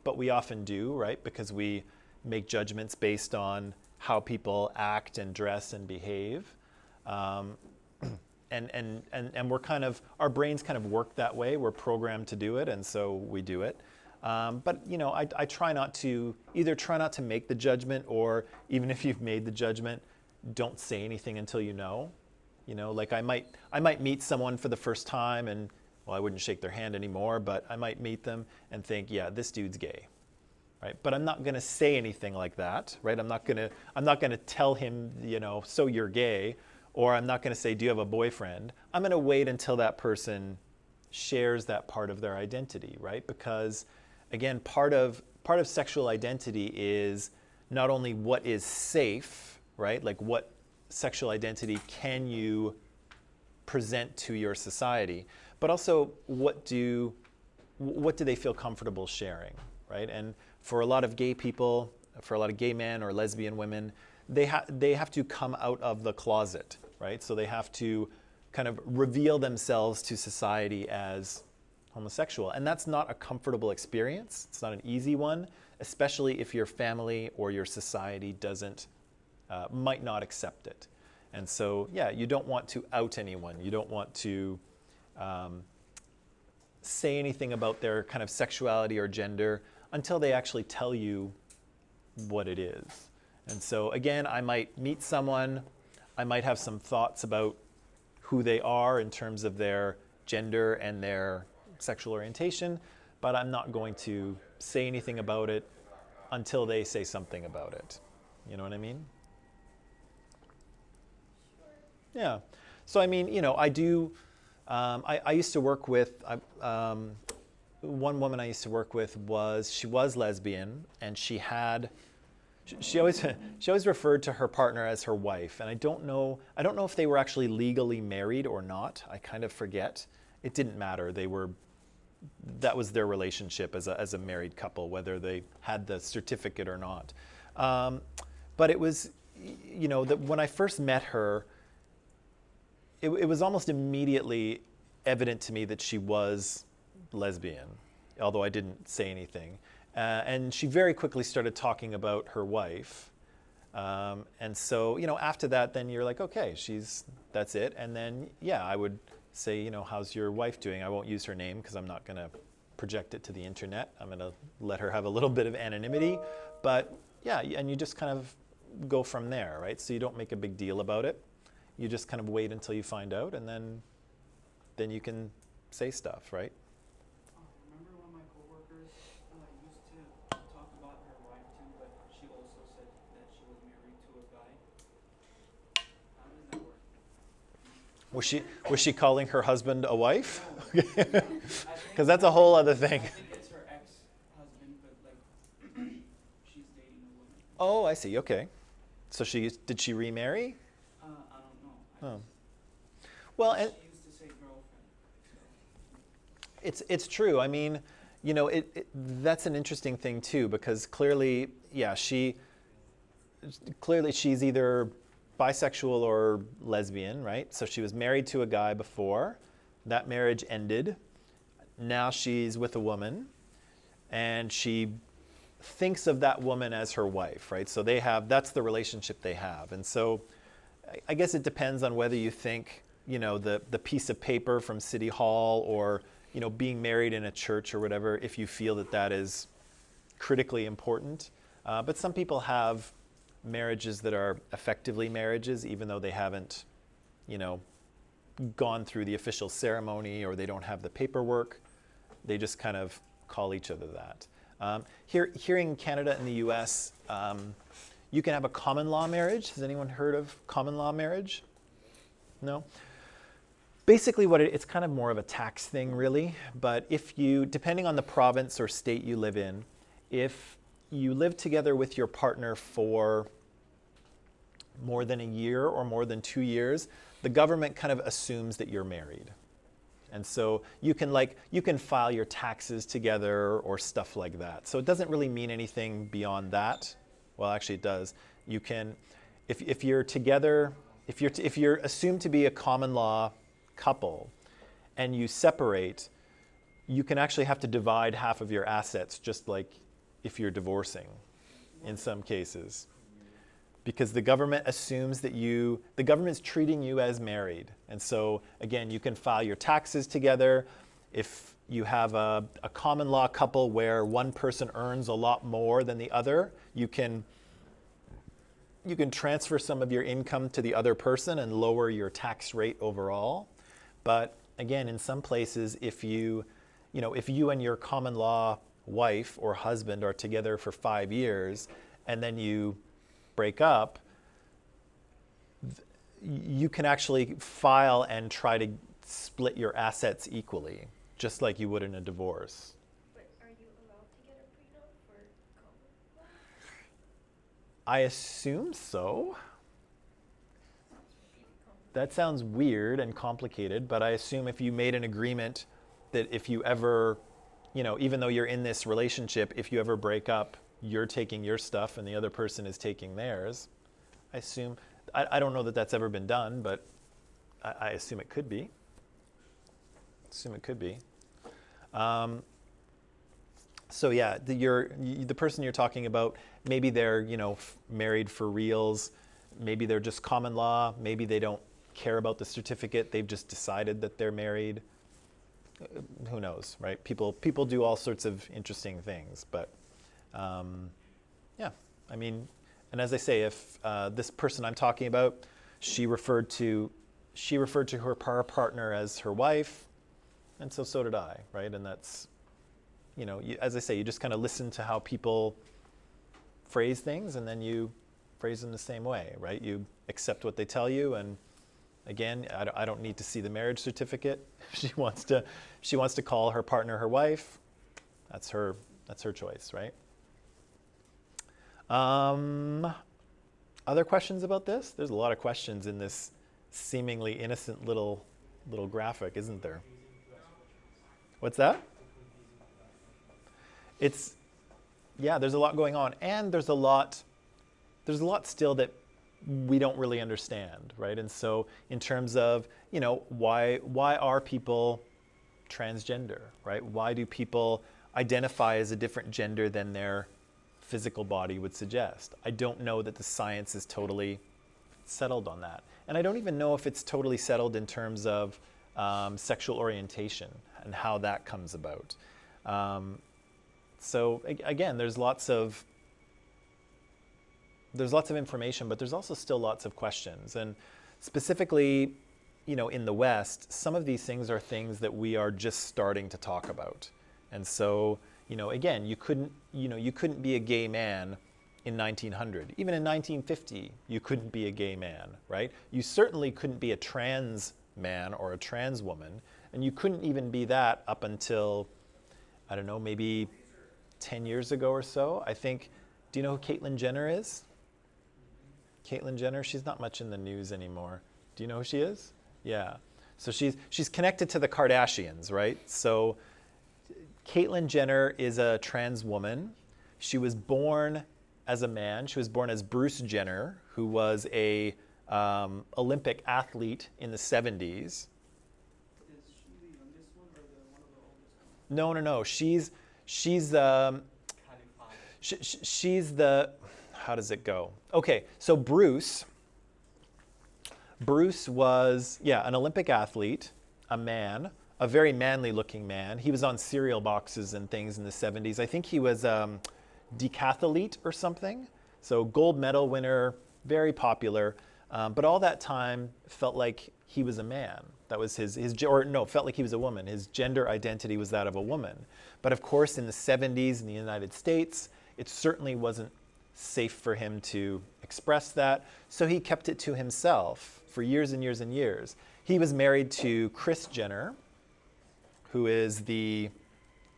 but we often do, right? Because we make judgments based on how people act and dress and behave. And we're kind of, our brains kind of work that way. We're programmed to do it, and so we do it. But I try not to make the judgment, or even if you've made the judgment, don't say anything until you know. Like I might meet someone for the first time, and well, I wouldn't shake their hand anymore, but I might meet them and think, yeah, this dude's gay, right? But I'm not going to say anything like that, right? I'm not going to tell him, so you're gay. Or I'm not going to say, do you have a boyfriend? I'm going to wait until that person shares that part of their identity, right? Because, again, part of sexual identity is not only what is safe, right? Like what sexual identity can you present to your society, but also what do they feel comfortable sharing, right? And for a lot of gay people, for a lot of gay men or lesbian women, they have to come out of the closet, right? So they have to kind of reveal themselves to society as homosexual. And that's not a comfortable experience. It's not an easy one, especially if your family or your society might not accept it. And so, yeah, you don't want to out anyone. You don't want to say anything about their kind of sexuality or gender until they actually tell you what it is. And so, again, I might meet someone, I might have some thoughts about who they are in terms of their gender and their sexual orientation, but I'm not going to say anything about it until they say something about it. You know what I mean? Yeah. So, I mean, I do, I used to work with, one woman I used to work with she was lesbian, and she always referred to her partner as her wife, and I don't know if they were actually legally married or not. I kind of forget. It didn't matter. That was their relationship as a married couple, whether they had the certificate or not. But it was, that when I first met her, it was almost immediately evident to me that she was lesbian, although I didn't say anything. And she very quickly started talking about her wife. And so, after that, then you're like, okay, that's it. And then, yeah, I would say, how's your wife doing? I won't use her name because I'm not going to project it to the internet. I'm going to let her have a little bit of anonymity. But yeah, and you just kind of go from there, right? So you don't make a big deal about it. You just kind of wait until you find out, and then you can say stuff, right? Remember one of my coworkers used to talk about her wife too, but she also said that she was married to a guy. How does that work? Was she calling her husband a wife? No. Because that's a whole other thing. I think it's her ex-husband, but she's dating a woman. Oh, I see. Okay. So did she remarry? I don't know. Oh. Well, she and used to say girlfriend. It's true. I mean, that's an interesting thing too, because clearly, yeah, she's either bisexual or lesbian, right? So she was married to a guy before. That marriage ended. Now she's with a woman, and she thinks of that woman as her wife, right? So that's the relationship they have. And so I guess it depends on whether you think, the piece of paper from City Hall or, being married in a church or whatever, if you feel that is critically important. But some people have marriages that are effectively marriages, even though they haven't, gone through the official ceremony, or they don't have the paperwork. They just kind of call each other that. Here in Canada and the US, you can have a common law marriage. Has anyone heard of common law marriage? No? Basically it's kind of more of a tax thing, really. But depending on the province or state you live in, if you live together with your partner for more than a year or more than 2 years, the government kind of assumes that you're married. And so you can file your taxes together or stuff like that. So it doesn't really mean anything beyond that. Well, actually it does. You can, if you're together, if you're assumed to be a common law couple and you separate, you can actually have to divide half of your assets, just like if you're divorcing in some cases. Because the government assumes that the government's treating you as married. And so, again, you can file your taxes together. If you have a common law couple where one person earns a lot more than the other, you can transfer some of your income to the other person and lower your tax rate overall. But again, in some places, if you and your common law wife or husband are together for 5 years and then you break up, you can actually file and try to split your assets equally, just like you would in a divorce. But are you allowed to get a prenup for common law? I assume so. That sounds weird and complicated, but I assume if you made an agreement that if you ever, even though you're in this relationship, if you ever break up, you're taking your stuff and the other person is taking theirs. I assume, I don't know that that's ever been done, but I assume it could be. So yeah, the person you're talking about, maybe they're married for reals, maybe they're just common law, maybe they don't care about the certificate, they've just decided that they're married. Who knows, right? People do all sorts of interesting things, but yeah, I mean, and as I say, if this person I'm talking about, she referred to her partner as her wife, and so did I, right? And that's, as I say, you just kind of listen to how people phrase things, and then you phrase them the same way, right? You accept what they tell you, and again, I don't need to see the marriage certificate. She wants to call her partner her wife. That's her choice, right? Other questions about this? There's a lot of questions in this seemingly innocent little graphic, isn't there? What's that? There's a lot going on, and there's a lot still that we don't really understand, right? And so in terms of, why are people transgender, right? Why do people identify as a different gender than their physical body would suggest? I don't know that the science is totally settled on that. And I don't even know if it's totally settled in terms of sexual orientation and how that comes about. So again, there's lots of information, but there's also still lots of questions. And specifically, in the West, some of these things are things that we are just starting to talk about. And so, again, you couldn't be a gay man in 1900. Even in 1950, you couldn't be a gay man, right? You certainly couldn't be a trans man or a trans woman, and you couldn't even be that up until, I don't know, maybe 10 years ago or so. I think, do you know who Caitlyn Jenner is? Caitlyn Jenner, she's not much in the news anymore. Do you know who she is? Yeah. So she's connected to the Kardashians, right? So Caitlyn Jenner is a trans woman. She was born as a man. She was born as Bruce Jenner, who was a Olympic athlete in the 70s. Is she the youngest one or one of the oldest ones? No. She's the, how does it go? Okay, so Bruce was, an Olympic athlete, a man, a very manly looking man. He was on cereal boxes and things in the 70s. I think he was decathlete or something. So gold medal winner, very popular. But all that time felt like he was a man. That was felt like he was a woman. His gender identity was that of a woman. But of course, in the 70s in the United States, it certainly wasn't safe for him to express that. So he kept it to himself for years and years and years. He was married to Kris Jenner, who is the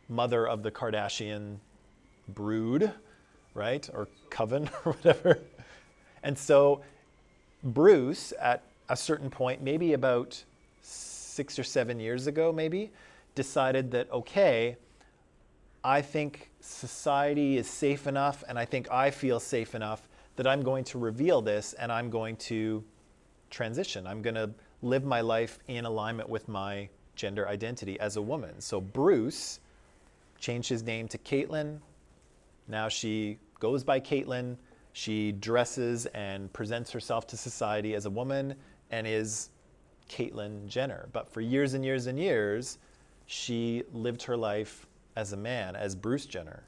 mother of the Kardashian brood, right? Or coven or whatever. And so Bruce, at a certain point, maybe about 6 or 7 years ago, maybe, decided that, okay, I think society is safe enough and I think I feel safe enough that I'm going to reveal this and I'm going to transition. I'm going to live my life in alignment with my gender identity as a woman. So Bruce changed his name to Caitlyn. Now she goes by Caitlyn. She dresses and presents herself to society as a woman and is Caitlyn Jenner. But for years and years and years, she lived her life as a man, as Bruce Jenner.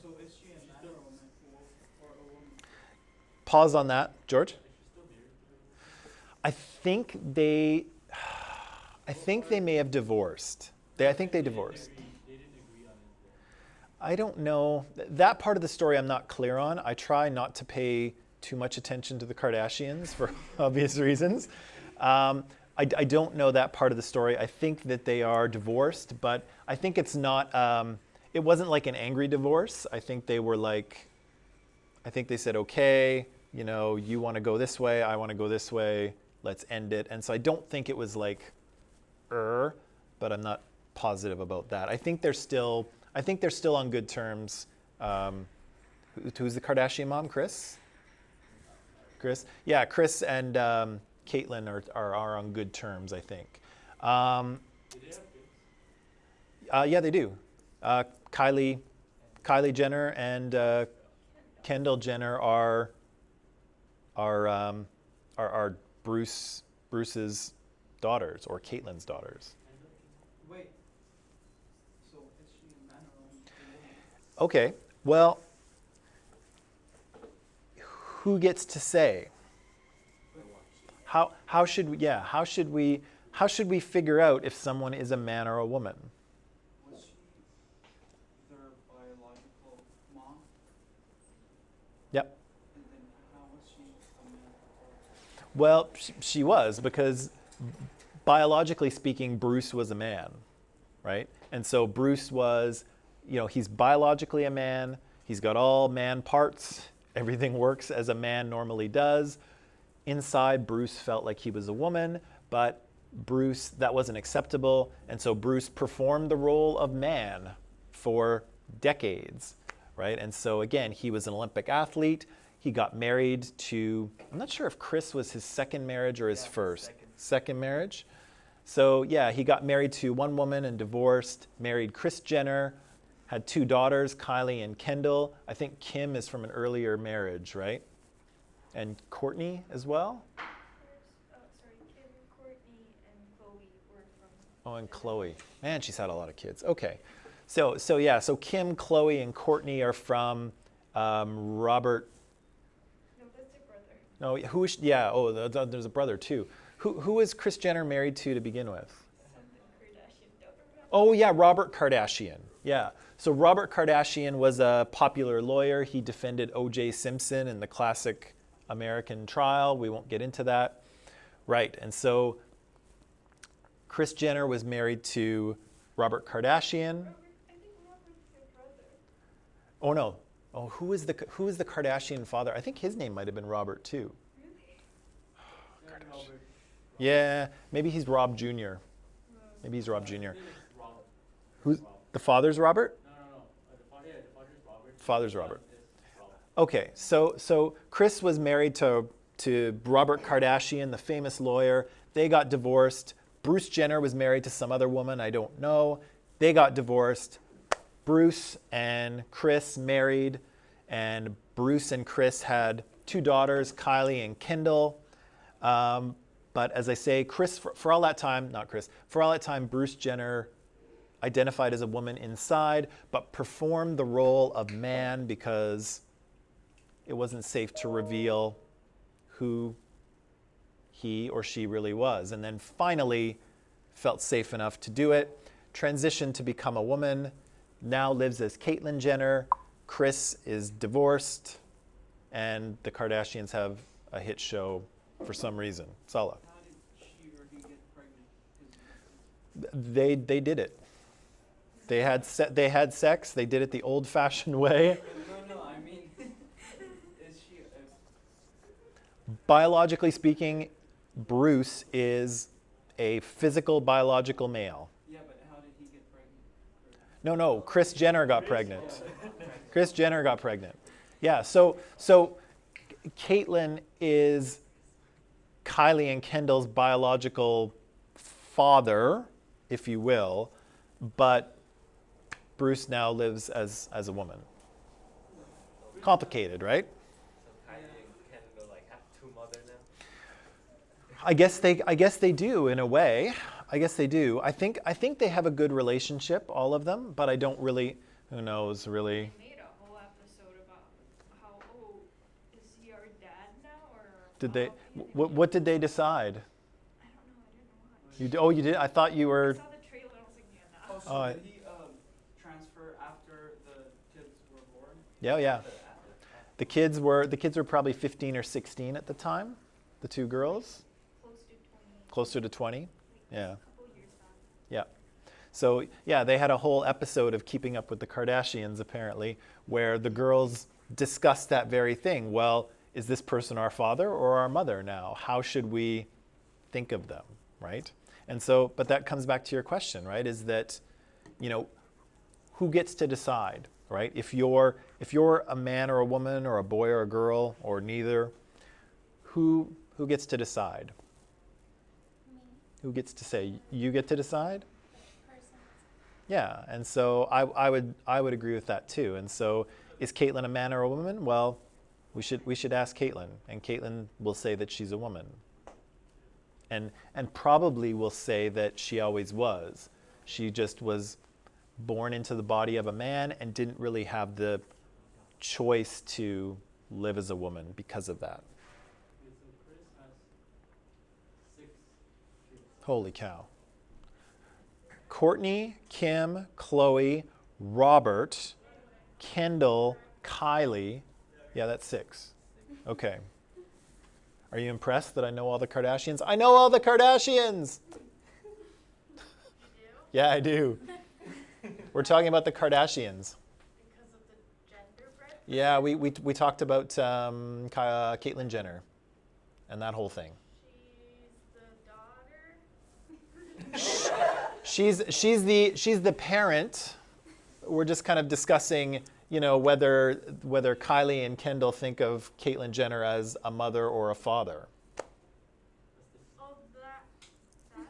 So is she a man or a woman? Pause on that, George. I think they may have divorced. I think they divorced. I don't know. That part of the story I'm not clear on. I try not to pay too much attention to the Kardashians for obvious reasons. I don't know that part of the story. I think that they are divorced, but I think it's not, it wasn't like an angry divorce. I think they said, okay, you want to go this way, I want to go this way, let's end it. And so I don't think it was like, but I'm not positive about that. I think they're still on good terms. Who's the Kardashian mom? Kris? Yeah, Kris and Caitlyn are on good terms, I think. Do they have kids? Yeah, they do. Kylie Jenner and Kendall Jenner are Bruce's daughters, or Caitlyn's daughters. Wait. So is she a man or a woman? Okay, well, who gets to say? How should we figure out if someone is a man or a woman? Was she their biological mom? Yep. And then how was she a man or Well, she was, because biologically speaking, Bruce was a man, right? And so Bruce was, he's biologically a man. He's got all man parts. Everything works as a man normally does. Inside, Bruce felt like he was a woman, but Bruce, that wasn't acceptable. And so Bruce performed the role of man for decades, right? And so again, he was an Olympic athlete. He got married to, I'm not sure if Kris was his second marriage or his first. Second marriage. So yeah, he got married to one woman and divorced, married Kris Jenner, had 2 daughters, Kylie and Kendall. I think Kim is from an earlier marriage, right? And Courtney as well? Kim, Courtney, and Chloe were from. Oh, and Chloe. Man, she's had a lot of kids. Okay. So Kim, Chloe, and Courtney are from Robert. No, that's their brother. No, who is, yeah, there's a brother too. Who was Kris Jenner married to begin with? Something Kardashian, don't remember. Oh yeah, Robert Kardashian. Yeah. So Robert Kardashian was a popular lawyer. He defended O.J. Simpson in the classic American trial. We won't get into that. Right. And so Kris Jenner was married to Robert Kardashian. I think Robert's their brother. Oh no. Oh, who is the Kardashian father? I think his name might have been Robert too. Really? Robert. Yeah, maybe he's Rob Jr. Maybe he's Rob Jr. Rob. Who's The father's Robert? No. The father is Robert. Father's the son Robert. is Robert. Okay, so Chris was married to Robert Kardashian, the famous lawyer. They got divorced. Bruce Jenner was married to some other woman, I don't know. They got divorced. Bruce and Chris married, and Bruce and Chris had 2 daughters, Kylie and Kendall. But as I say, Chris, for all that time, not Chris, for all that time, Bruce Jenner identified as a woman inside, but performed the role of man because it wasn't safe to reveal who he or she really was. And then finally felt safe enough to do it, transitioned to become a woman, now lives as Caitlyn Jenner. Chris is divorced, and the Kardashians have a hit show for some reason. Sala. How did she or he get pregnant? They did it. They had sex. They did it the old-fashioned way. No, I mean, is she? Biologically speaking, Bruce is a physical biological male. Yeah, but how did he get pregnant? No, Kris Jenner got pregnant. Kris Jenner got pregnant. Yeah, so Caitlyn is Kylie and Kendall's biological father, if you will, but Bruce now lives as a woman. Complicated, right? So Kylie and Kendall like have 2 mothers now. I guess they do in a way. I guess they do. I think they have a good relationship, all of them, but I don't really. Who knows, really? They made a whole episode about how, is he our dad now or? Did they? Wow, What did they decide? I don't know. I didn't watch. You did? I thought you I were. saw the trailer. I was like, yeah, nah. Oh, so Oh, did he transfer after the kids were born? Yeah. The kids were probably 15 or 16 at the time. The 2 girls, Close to 20. closer to 20. Yeah. A couple years back. Yeah. So, yeah, they had a whole episode of Keeping Up with the Kardashians, apparently, where the girls discussed that very thing. Well, is this person our father or our mother now? How should we think of them, right? And so, but that comes back to your question, right? Is that, who gets to decide, right? If you're a man or a woman or a boy or a girl or neither, who gets to decide? Me, Who gets to say, you get to decide? the person. Yeah, and so I would agree with that too. And so, is Caitlyn a man or a woman? Well, we should ask Caitlyn, and Caitlyn will say that she's a woman. And probably will say that she always was. She just was born into the body of a man and didn't really have the choice to live as a woman because of that. Okay, so Chris has 6 kids. Holy cow. Courtney, Kim, Chloe, Robert, Kendall, Kylie. Yeah, that's 6. Okay. Are you impressed that I know all the Kardashians? I know all the Kardashians! Yeah, I do. We're talking about the Kardashians. Because of the gender bread? Yeah, we talked about Caitlyn Jenner and that whole thing. She's the daughter. She's the parent. We're just kind of discussing, whether Kylie and Kendall think of Caitlyn Jenner as a mother or a father. Oh, that's Caitlyn Jenner?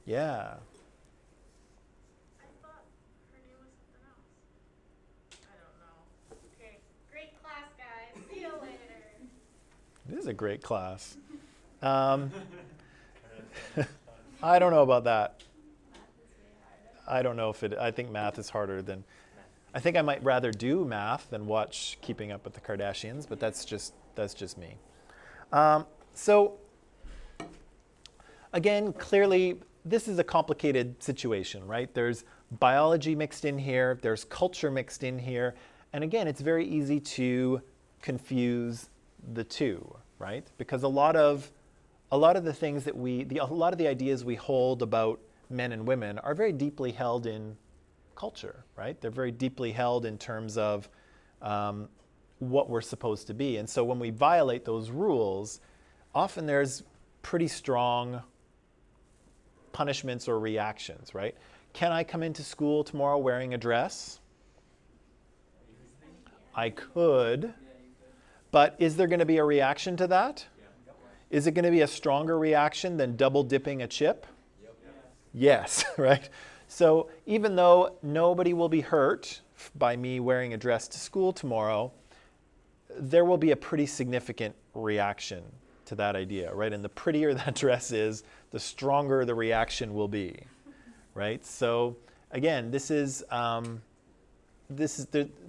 Yeah. I thought her name was something else. I don't know. Okay, great class, guys. See you later. It is a great class. I don't know about that. I don't know if I think math is harder than. I think I might rather do math than watch Keeping Up with the Kardashians, but that's just me. So again, clearly, this is a complicated situation, right? There's biology mixed in here, there's culture mixed in here, and again, it's very easy to confuse the two, right? Because a lot of the things that a lot of the ideas we hold about men and women are very deeply held in culture, right? They're very deeply held in terms of what we're supposed to be. And so when we violate those rules, often there's pretty strong punishments or reactions, right? Can I come into school tomorrow wearing a dress? I could. Yeah, you could. But is there going to be a reaction to that? Is it going to be a stronger reaction than double dipping a chip? Yes, right? So even though nobody will be hurt by me wearing a dress to school tomorrow, there will be a pretty significant reaction to that idea, right? And the prettier that dress is, the stronger the reaction will be, right? So again, this is the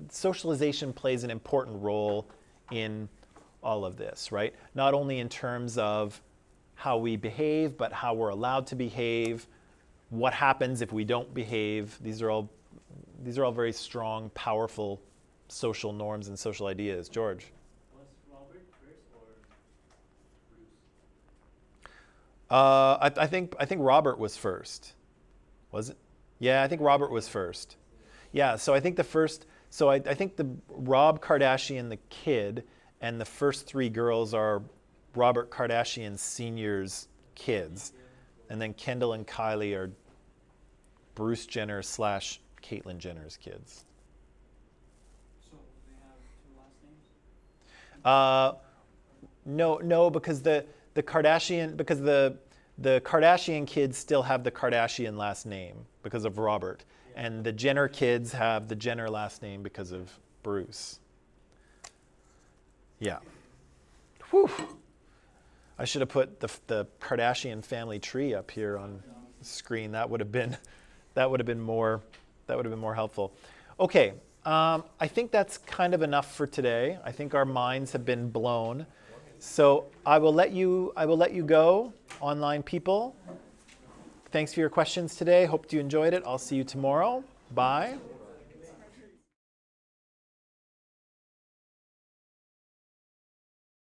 socialization plays an important role in all of this, right? Not only in terms of how we behave, but how we're allowed to behave, what happens if we don't behave. These are all very strong, powerful social norms and social ideas. George? Was Robert first or Bruce? I think Robert was first. Was it? Yeah, I think Robert was first. Yeah, so I think the first, I think the Rob Kardashian, the kid, and the first three girls are Robert Kardashian Sr.'s kids. And then Kendall and Kylie are Bruce Jenner / Caitlyn Jenner's kids. So they have two last names? No, because the Kardashian kids still have the Kardashian last name because of Robert. And the Jenner kids have the Jenner last name because of Bruce. Yeah. Whew. I should have put the Kardashian family tree up here on the screen. That would have been more helpful. Okay. I think that's kind of enough for today. I think our minds have been blown. So I will let you go, online people. Thanks for your questions today. Hope you enjoyed it. I'll see you tomorrow. Bye.